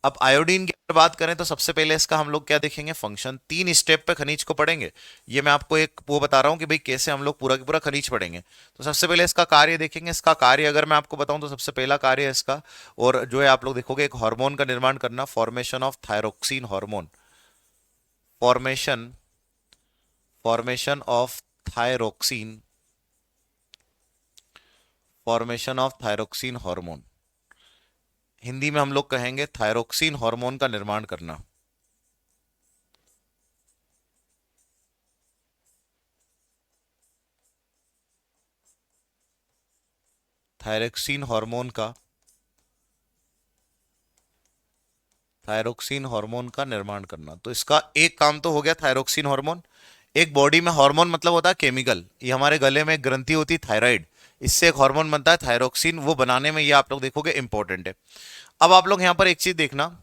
अब आयोडीन की अगर बात करें तो सबसे पहले इसका हम लोग क्या देखेंगे, फंक्शन। तीन स्टेप पे खनिज को पढ़ेंगे। ये मैं आपको एक वो बता रहा हूं कि भाई कैसे हम लोग पूरा की पूरा खनिज पढ़ेंगे। तो सबसे पहले इसका कार्य देखेंगे। इसका कार्य अगर मैं आपको बताऊं तो सबसे पहला कार्य है इसका, और जो है आप लोग देखोगे एक हार्मोन का निर्माण करना, formation of thyroxine hormone, formation, formation of thyroxine, formation of thyroxine hormone, Hindi में हम लोग कहेंगे थायरोक्सिन हार्मोन का निर्माण करना। थायरोक्सिन हार्मोन का थायरोक्सिन हार्मोन का निर्माण करना। तो इसका एक काम तो हो गया थायरोक्सिन हार्मोन। एक बॉडी में हार्मोन मतलब होता है केमिकल, ये हमारे गले में एक ग्रंथि होती है थायराइड, इससे एक हार्मोन बनता है थायरोक्सिन, वो बनाने में ये आप लोग देखोगे इंपॉर्टेंट है। अब आप लोग यहां पर एक चीज देखना,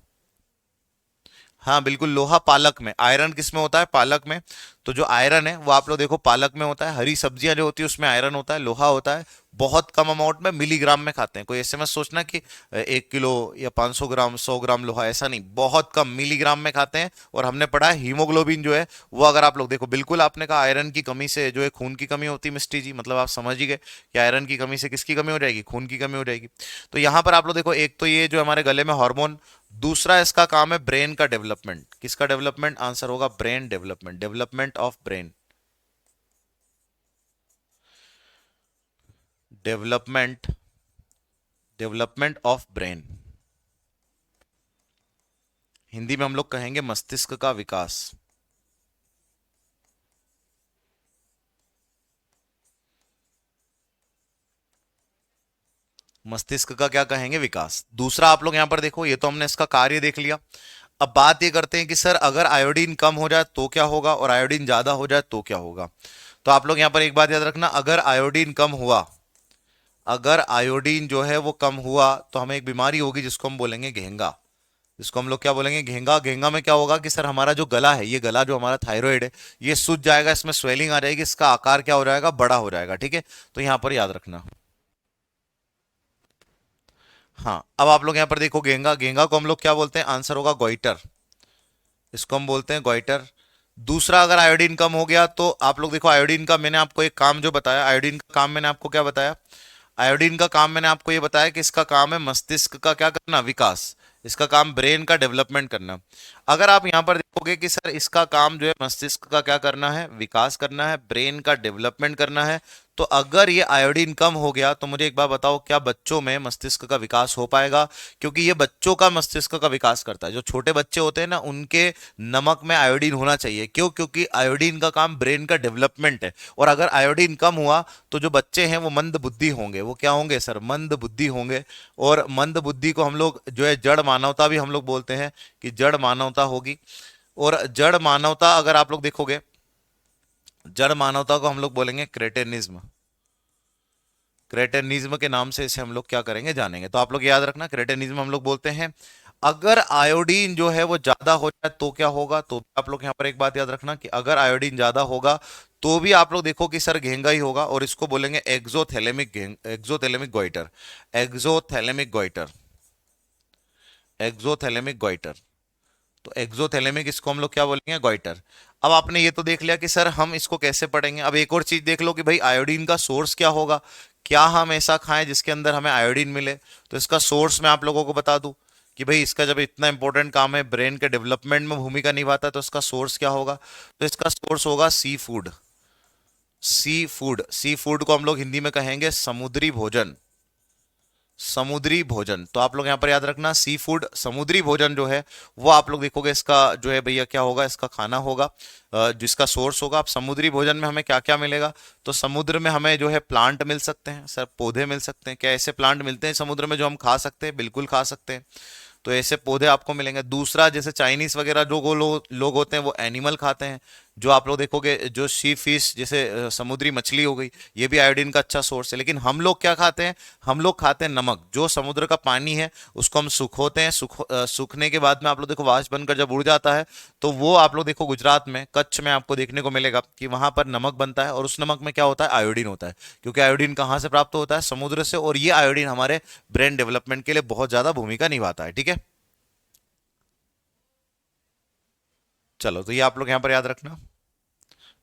हाँ बिल्कुल, लोहा पालक में, आयरन किस में होता है, पालक में। तो जो आयरन है वो आप लोग देखो पालक में होता है, हरी सब्जियां जो होती है उसमें आयरन होता है, लोहा होता है, बहुत कम अमाउंट में मिलीग्राम में खाते हैं। कोई ऐसे मत सोचना कि 1 किलो या 500 ग्राम 100 ग्राम लोहा, ऐसा नहीं, बहुत कम मिलीग्राम में खाते हैं। और हमने पढ़ा है हीमोग्लोबिन जो है वो, अगर आप लोग देखो, बिल्कुल आपने कहा आयरन की कमी से जो है खून की कमी होती है मिस्टी जी, मतलब आप समझ ही गए कि आयरन की कमी से किसकी कमी हो जाएगी, खून की कमी हो जाएगी। तो यहां पर आप लोग देखो, एक तो ये जो हमारे गले में हार्मोन, दूसरा इसका काम है ब्रेन का डेवलपमेंट। किसका डेवलपमेंट, आंसर होगा brain development, development of brain, development, development of brain. Hindi में हम लोग कहेंगे मस्तिष्क का विकास। मस्तिष्क का क्या कहेंगे, विकास। दूसरा आप लोग यहां पर देखो, ये तो हमने इसका कार्य देख लिया। अब बात ये करते हैं कि सर अगर आयोडीन कम हो जाए तो क्या होगा, और आयोडीन ज्यादा हो जाए तो क्या होगा। तो आप लोग यहां पर एक बात याद रखना, अगर आयोडीन कम हुआ, अगर आयोडीन जो है वो कम हुआ तो हमें एक बीमारी होगी जिसको हम बोलेंगे घेंगा। जिसको हम लोग क्या बोलेंगे, घेंगा। घेंगा में क्या होगा कि सर हमारा जो गला है, ये गला जो हमारा थायराइड है, ये सूज जाएगा, इसमें स्वेलिंग आ जाएगी, इसका आकार क्या हो जाएगा, बड़ा हो जाएगा। ठीक है, तो यहां पर याद रखना। हाँ, अब आप लोग यहां पर देखो, घेंगा, घेंगा को हम लोग क्या बोलते हैं, आंसर होगा गोइटर, इसको हम बोलते हैं गोइटर। दूसरा, अगर आयोडीन कम हो गया तो आप लोग देखो, आयोडीन का मैंने आपको एक काम जो बताया, आयोडीन का काम मैंने आपको क्या बताया, आयोडीन का काम मैंने आपको ये बताया कि इसका काम है मस्तिष्क का क्या करना, विकास। इसका काम ब्रेन का डेवलपमेंट करना। अगर आप यहां पर देखोगे कि सर इसका काम जो है मस्तिष्क का क्या करना है, विकास करना है, ब्रेन का डेवलपमेंट करना है, तो अगर ये आयोडीन कम हो गया तो मुझे एक बार बताओ, क्या बच्चों में मस्तिष्क का विकास हो पाएगा। क्योंकि ये बच्चों का मस्तिष्क का विकास करता है, जो छोटे बच्चे होते हैं ना, उनके नमक में आयोडीन होना चाहिए। क्यों, क्योंकि आयोडीन का काम ब्रेन का डेवलपमेंट है। और अगर आयोडीन कम हुआ तो जो बच्चे हैं वो मंद बुद्धि होंगे, वो क्या होंगे सर, मंद बुद्धि होंगे। और मंद बुद्धि को हम लोग जो है जड़ मानवता भी हम लोग बोलते हैं, कि जड़ मानवता होगी। और जड़ मानवता अगर आप लोग देखोगे, जड़ मानवता को हम लोग बोलेंगे क्रेटेनिज्म। क्रेटेनिज्म के नाम से इसे हम लोग क्या करेंगे, जानेंगे। तो आप लोग याद रखना, क्रेटेनिज्म हम लोग बोलते हैं। अगर आयोडीन जो है वो ज्यादा हो जाए तो क्या होगा, तो आप लोग यहां पर एक बात याद रखना कि अगर आयोडीन ज्यादा होगा तो भी आप लोग देखो कि सर घेंगा ही होगा, और इसको बोलेंगे एक्सोथैलेमिक, एक्सोथैलेमिक गोइटर, एक्सोथैलेमिक गोइटर, एक्सोथैलेमिक गोइटर। तो एक्सोथैलेमिक, इसको हम लोग क्या बोलेंगे, गोइटर। अब आपने ये तो देख लिया कि सर हम इसको कैसे पढ़ेंगे। अब एक और चीज देख लो कि भाई आयोडीन का सोर्स क्या होगा, क्या हम ऐसा खाएं जिसके अंदर हमें आयोडीन मिले। तो इसका सोर्स मैं आप लोगों को बता दूं कि भाई इसका जब इतना इंपॉर्टेंट काम है, ब्रेन के डेवलपमेंट में भूमिका निभाता है, तो इसका सोर्स क्या होगा, तो इसका सोर्स होगा sea food. Sea food, sea food को हम लोग हिंदी में कहेंगे समुद्री भोजन, समुद्री भोजन। तो आप लोग यहां पर याद रखना, सी फूड, समुद्री भोजन जो है वो आप लोग देखोगे इसका जो है भैया क्या होगा, इसका खाना होगा, जिसका सोर्स होगा। अब समुद्री भोजन में हमें क्या क्या मिलेगा, तो समुद्र में हमें जो है प्लांट मिल सकते हैं सर, पौधे मिल सकते हैं। क्या ऐसे प्लांट मिलते हैं समुद्र में जो हम खा सकते हैं, बिल्कुल खा सकते हैं। तो ऐसे पौधे आपको मिलेंगे। दूसरा, जैसे चाइनीज वगैरह जो लोग होते हैं वो एनिमल खाते हैं। जो आप लोग देखोगे, जो सी फिश, जैसे समुद्री मछली हो गई, ये भी आयोडीन का अच्छा सोर्स है। लेकिन हम लोग क्या खाते हैं, हम लोग खाते हैं नमक। जो समुद्र का पानी है उसको हम सुखोते हैं, सूखने के बाद में आप लोग देखो वाष्प बनकर जब उड़ जाता है, तो वो आप लोग देखो गुजरात में, कच्छ में आपको देखने को मिलेगा कि वहां पर नमक बनता है, और उस नमक में क्या होता है, आयोडीन होता है। क्योंकि आयोडीन कहाँ से प्राप्त होता है, समुद्र से। और ये आयोडीन हमारे ब्रेन डेवलपमेंट के लिए बहुत ज्यादा भूमिका निभाता है। ठीक है, चलो, तो ये आप लोग यहां पर याद रखना।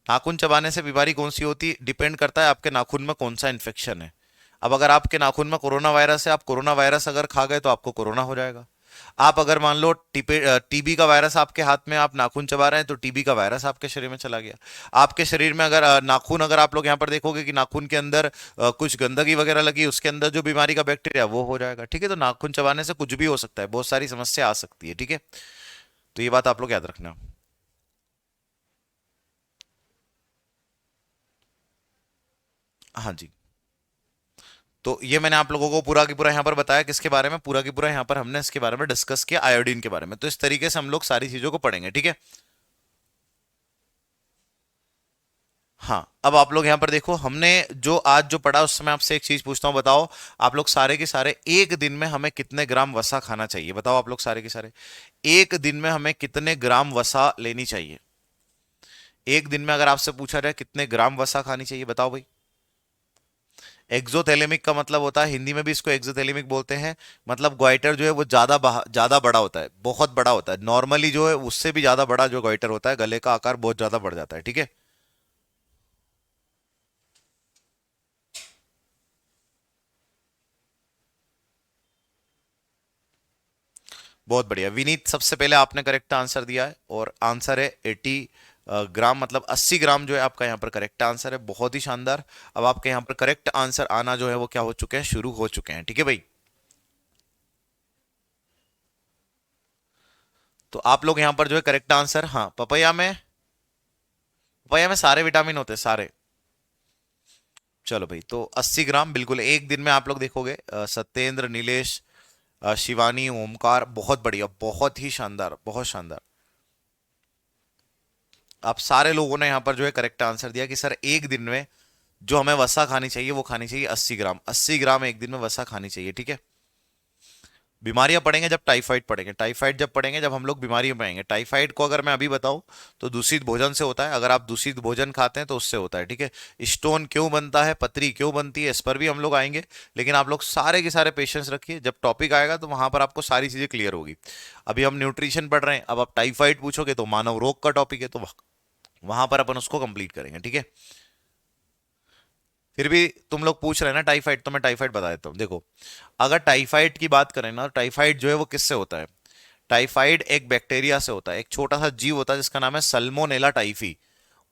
नाखून चबाने से बीमारी कौन सी होती, डिपेंड करता है आपके नाखून में कौन सा इन्फेक्शन है। अब अगर आपके नाखून में कोरोना वायरस है, आप कोरोना वायरस अगर खा गए तो आपको कोरोना हो जाएगा। आप अगर मान लो टीबी का वायरस आपके हाथ में, आप नाखून चबा रहे हैं, तो टीबी का वायरस आपके शरीर में चला गया। आपके शरीर में अगर नाखून, अगर आप लोग यहाँ पर देखोगे कि नाखून के अंदर कुछ गंदगी वगैरह लगी, उसके अंदर जो बीमारी का बैक्टीरिया वो हो जाएगा। ठीक है, तो नाखून चबाने से कुछ भी हो सकता है, बहुत सारी समस्या आ सकती है। ठीक है, तो ये बात आप लोग याद रखना। हाँ जी, तो ये मैंने आप लोगों को पूरा की पूरा यहाँ पर बताया, किसके बारे में, पूरा की पूरा यहाँ पर हमने इसके बारे में डिस्कस किया, आयोडीन के बारे में। तो इस तरीके से हम लोग सारी चीजों को पढ़ेंगे, ठीक है। हाँ, अब आप लोग यहाँ पर देखो, हमने जो आज जो पढ़ा उससे मैं आपसे एक चीज पूछता हूँ, बताओ आप लोग सारे के सारे एक दिन में हमें कितने ग्राम वसा खाना चाहिए? बताओ आप लोग सारे के सारे एक दिन में हमें कितने ग्राम वसा लेनी चाहिए? एक दिन में अगर आपसे पूछा जाए कितने ग्राम वसा खानी चाहिए, बताओ भाई। एक्सोथैलेमिक का मतलब होता है, हिंदी में भी इसको एक्सोथैलेमिक बोलते हैं, मतलब ग्वाइटर जो है वो ज्यादा बड़ा होता है, बहुत बड़ा होता है। नॉर्मली जो है उससे भी ज्यादा बड़ा जो ग्वाइटर होता है, गले का आकार बहुत ज्यादा बढ़ जाता है, ठीक है। बहुत बढ़िया विनीत, सबसे पहले आपने करेक्ट आंसर दिया है और आंसर है 80 ग्राम, मतलब 80 ग्राम जो है आपका यहाँ पर करेक्ट आंसर है। बहुत ही शानदार। अब आपके यहाँ पर करेक्ट आंसर आना जो है वो क्या हो चुके हैं, शुरू हो चुके हैं, ठीक है भाई। तो आप लोग यहाँ पर जो है करेक्ट आंसर, हाँ, पपैया में सारे विटामिन होते हैं, सारे। चलो भाई, तो 80 ग्राम बिल्कुल एक दिन में आप लोग देखोगे। सत्येंद्र, नीलेश, शिवानी, ओमकार, बहुत बढ़िया, बहुत ही शानदार, बहुत शानदार। आप सारे लोगों ने यहाँ पर जो है करेक्ट आंसर दिया कि सर एक दिन में जो हमें वसा खानी चाहिए वो खानी चाहिए 80 ग्राम। 80 ग्राम एक दिन में वसा खानी चाहिए, ठीक है। बीमारियां पढ़ेंगे जब टाइफाइड पढ़ेंगे, टाइफाइड जब पढ़ेंगे जब हम लोग बीमारी पढ़ेंगे। टाइफाइड को अगर मैं अभी बताऊं तो दूषित भोजन से होता है, अगर आप दूषित भोजन खाते हैं तो उससे होता है, ठीक है। स्टोन क्यों बनता है, पथरी क्यों बनती है, इस पर भी हम लोग आएंगे। लेकिन आप लोग सारे के सारे पेशेंस रखिए, जब टॉपिक आएगा तो वहां पर आपको सारी चीजें क्लियर होगी। अभी हम न्यूट्रिशन पढ़ रहे हैं, अब आप टाइफाइड पूछोगे तो मानव रोग का टॉपिक है, तो वहां पर अपन उसको कंप्लीट करेंगे, ठीक है। फिर भी तुम लोग पूछ रहे हैं ना टाइफाइड, तो मैं टाइफाइड बता देता हूँ। देखो, अगर टाइफाइड की बात करें ना, टाइफाइड जो है वो किससे होता है? टाइफाइड एक बैक्टीरिया से होता है, एक छोटा सा जीव होता है जिसका नाम है सल्मोनेला टाइफी।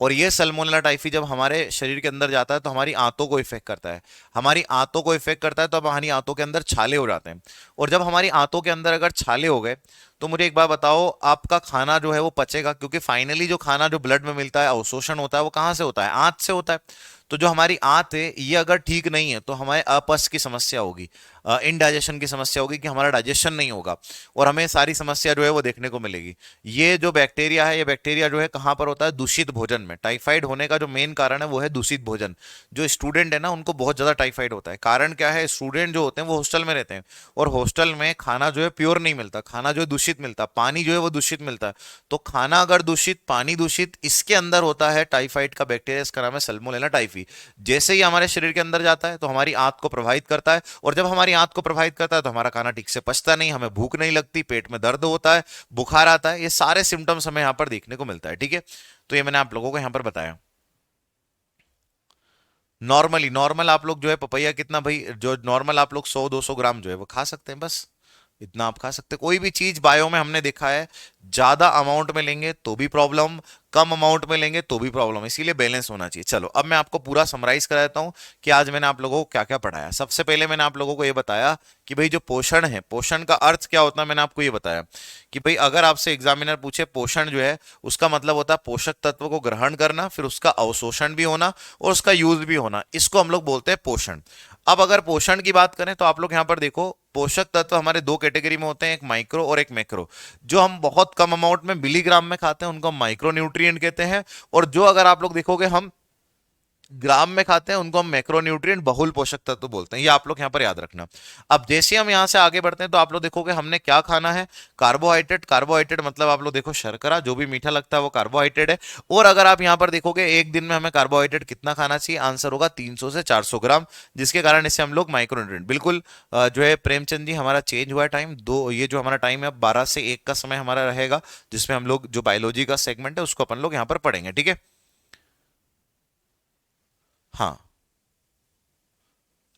और ये सल्मोनेला टाइफी जब हमारे शरीर के अंदर जाता है तो हमारी आंतों को इफेक्ट करता है। हमारी आंतों को इफेक्ट करता है तो अब हमारी आंतों के अंदर छाले हो जाते हैं। और जब हमारी आंतों के अंदर अगर छाले हो गए तो मुझे एक बात बताओ, आपका खाना जो है वो पचेगा? क्योंकि फाइनली जो खाना जो ब्लड में मिलता है, अवशोषण होता है, वो कहाँ से होता है? आंत से होता है। तो जो हमारी आंत है ये अगर ठीक नहीं है तो हमारे अपच की समस्या होगी, इनडाइजेशन की समस्या होगी, कि हमारा डाइजेशन नहीं होगा और हमें सारी समस्या जो है वो देखने को मिलेगी। ये जो बैक्टीरिया है, ये बैक्टीरिया जो है कहाँ पर होता है? दूषित भोजन में। टाइफाइड होने का जो मेन कारण है वो है दूषित भोजन। जो स्टूडेंट है ना उनको बहुत ज्यादा टाइफाइड होता है। कारण क्या है? स्टूडेंट जो होते हैं वो हॉस्टल में रहते हैं और हॉस्टल में खाना जो है प्योर नहीं मिलता, खाना जो है दूषित मिलता, पानी जो है वो दूषित मिलता है। तो खाना अगर दूषित, पानी दूषित, इसके अंदर होता है टाइफाइड का बैक्टीरिया, इसका नाम है सल्मोनेला टाइफी। जैसे ही हमारे शरीर के अंदर जाता है तो हमारी आंत को प्रभावित करता है, और जब हमारी आंत को प्रभावित करता है तो हमारा खाना ठीक से पचता नहीं, हमें भूख नहीं लगती, पेट में दर्द होता है, बुखार आता है। ये सारे सिम्टम्स हमें यहाँ पर देखने को मिलता है, ठीक है। तो ये मैंने आप लोगों को यहाँ पर बताया। नॉर्मल आप लोग जो है पपैया कितना भाई, जो नॉर्मल आप लोग 100-200 ग्राम जो है वो खा सकते हैं, बस इतना आप खा सकते हैं। कोई भी चीज बायो में हमने देखा है, ज्यादा अमाउंट में लेंगे तो भी प्रॉब्लम, कम अमाउंट में लेंगे तो भी प्रॉब्लम, इसीलिए बैलेंस होना चाहिए। चलो अब मैं आपको पूरा समराइज करा देता हूं कि आज मैंने आप लोगों को क्या क्या पढ़ाया। सबसे पहले मैंने आप लोगों को यह बताया कि भाई जो पोषण है, पोषण का अर्थ क्या होता है, मैंने आपको ये बताया कि भाई अगर आपसे एग्जामिनर पूछे पोषण जो है उसका मतलब होता है पोषक तत्व को ग्रहण करना, फिर उसका अवशोषण भी होना और उसका यूज भी होना, इसको हम लोग बोलते हैं पोषण। अब अगर पोषण की बात करें तो आप लोग यहां पर देखो, पोषक तत्व हमारे दो कैटेगरी में होते हैं, एक माइक्रो और एक मैक्रो। जो हम बहुत कम अमाउंट में मिलीग्राम में खाते हैं उनको हम माइक्रो न्यूट्रिएंट कहते हैं, और जो अगर आप लोग देखोगे हम ग्राम में खाते हैं उनको हम मैक्रोन्यूट्रिएंट, बहुल पोषक तत्व बोलते हैं। ये आप लोग यहाँ पर याद रखना। अब जैसे हम यहाँ से आगे बढ़ते हैं तो आप लोग देखोगे हमने क्या खाना है, कार्बोहाइड्रेट। कार्बोहाइड्रेट मतलब आप लोग देखो शर्करा, जो भी मीठा लगता है वो कार्बोहाइड्रेट है। और अगर आप यहाँ पर देखोगे एक दिन में हमें कार्बोहाइड्रेट कितना खाना चाहिए, आंसर होगा 300 से 400 ग्राम, जिसके कारण इसे हम लोग माइक्रोन्यूट्रिएंट। बिल्कुल जो है प्रेमचंद जी, हमारा चेंज हुआ है टाइम, दो ये जो हमारा टाइम है 12 से 1 का समय हमारा रहेगा, जिसमें हम लोग जो बायोलॉजी का सेगमेंट है उसको अपन लोग यहाँ पर पढ़ेंगे, ठीक है। हाँ,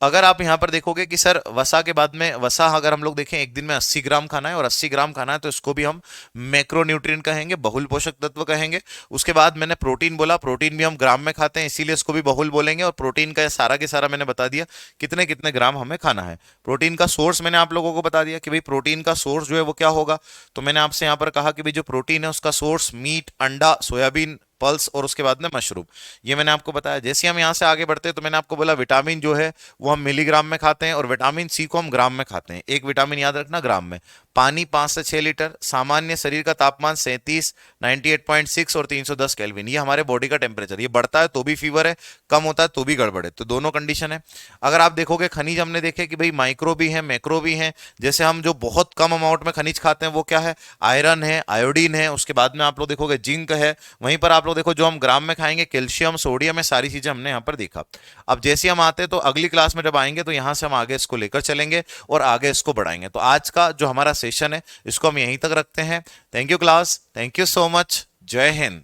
अगर आप यहां पर देखोगे कि सर वसा के बाद में, वसा अगर हम लोग देखें एक दिन में 80 ग्राम खाना है और 80 ग्राम खाना है तो इसको भी हम मैक्रोन्यूट्रिएंट कहेंगे, बहुल पोषक तत्व कहेंगे। उसके बाद मैंने प्रोटीन बोला, प्रोटीन भी हम ग्राम में खाते हैं इसीलिए इसको भी बहुल बोलेंगे। और प्रोटीन का सारा के सारा मैंने बता दिया कितने कितने ग्राम हमें खाना है। प्रोटीन का सोर्स मैंने आप लोगों को बता दिया कि भाई प्रोटीन का सोर्स जो है वो क्या होगा। तो मैंने आपसे यहाँ पर कहा कि भाई जो प्रोटीन है उसका सोर्स मीट, अंडा, सोयाबीन, पल्स और उसके बाद में मशरूम, ये मैंने आपको बताया। जैसे हम यहाँ से आगे बढ़ते हैं तो मैंने आपको बोला विटामिन जो है वो हम मिलीग्राम में खाते हैं और विटामिन सी को हम ग्राम में खाते हैं। एक विटामिन याद रखना ग्राम में। पानी 5 से 6 लीटर, सामान्य शरीर का तापमान 37, 98.6 और 310 केल्विन, ये हमारे बॉडी का टेम्परेचर। ये बढ़ता है तो भी फीवर है, कम होता है तो भी गड़बड़ है, तो दोनों कंडीशन है। अगर आप देखोगे खनिज हमने देखे कि भाई माइक्रो भी है मैक्रो भी है। जैसे हम जो बहुत कम अमाउंट में खनिज खाते हैं वो क्या है, आयरन है, आयोडीन है, उसके बाद में आप लोग देखोगे जिंक है। वहीं पर आप लोग देखो जो हम ग्राम में खाएंगे कैल्शियम, सोडियम है, सारी चीजें हमने यहाँ पर देखा। अब जैसे हम आते हैं तो अगली क्लास में जब आएंगे तो यहाँ से हम आगे इसको लेकर चलेंगे और आगे इसको बढ़ाएंगे। तो आज का जो हमारा सेशन है इसको हम यहीं तक रखते हैं। Thank you class, thank you so much, जय हिंद।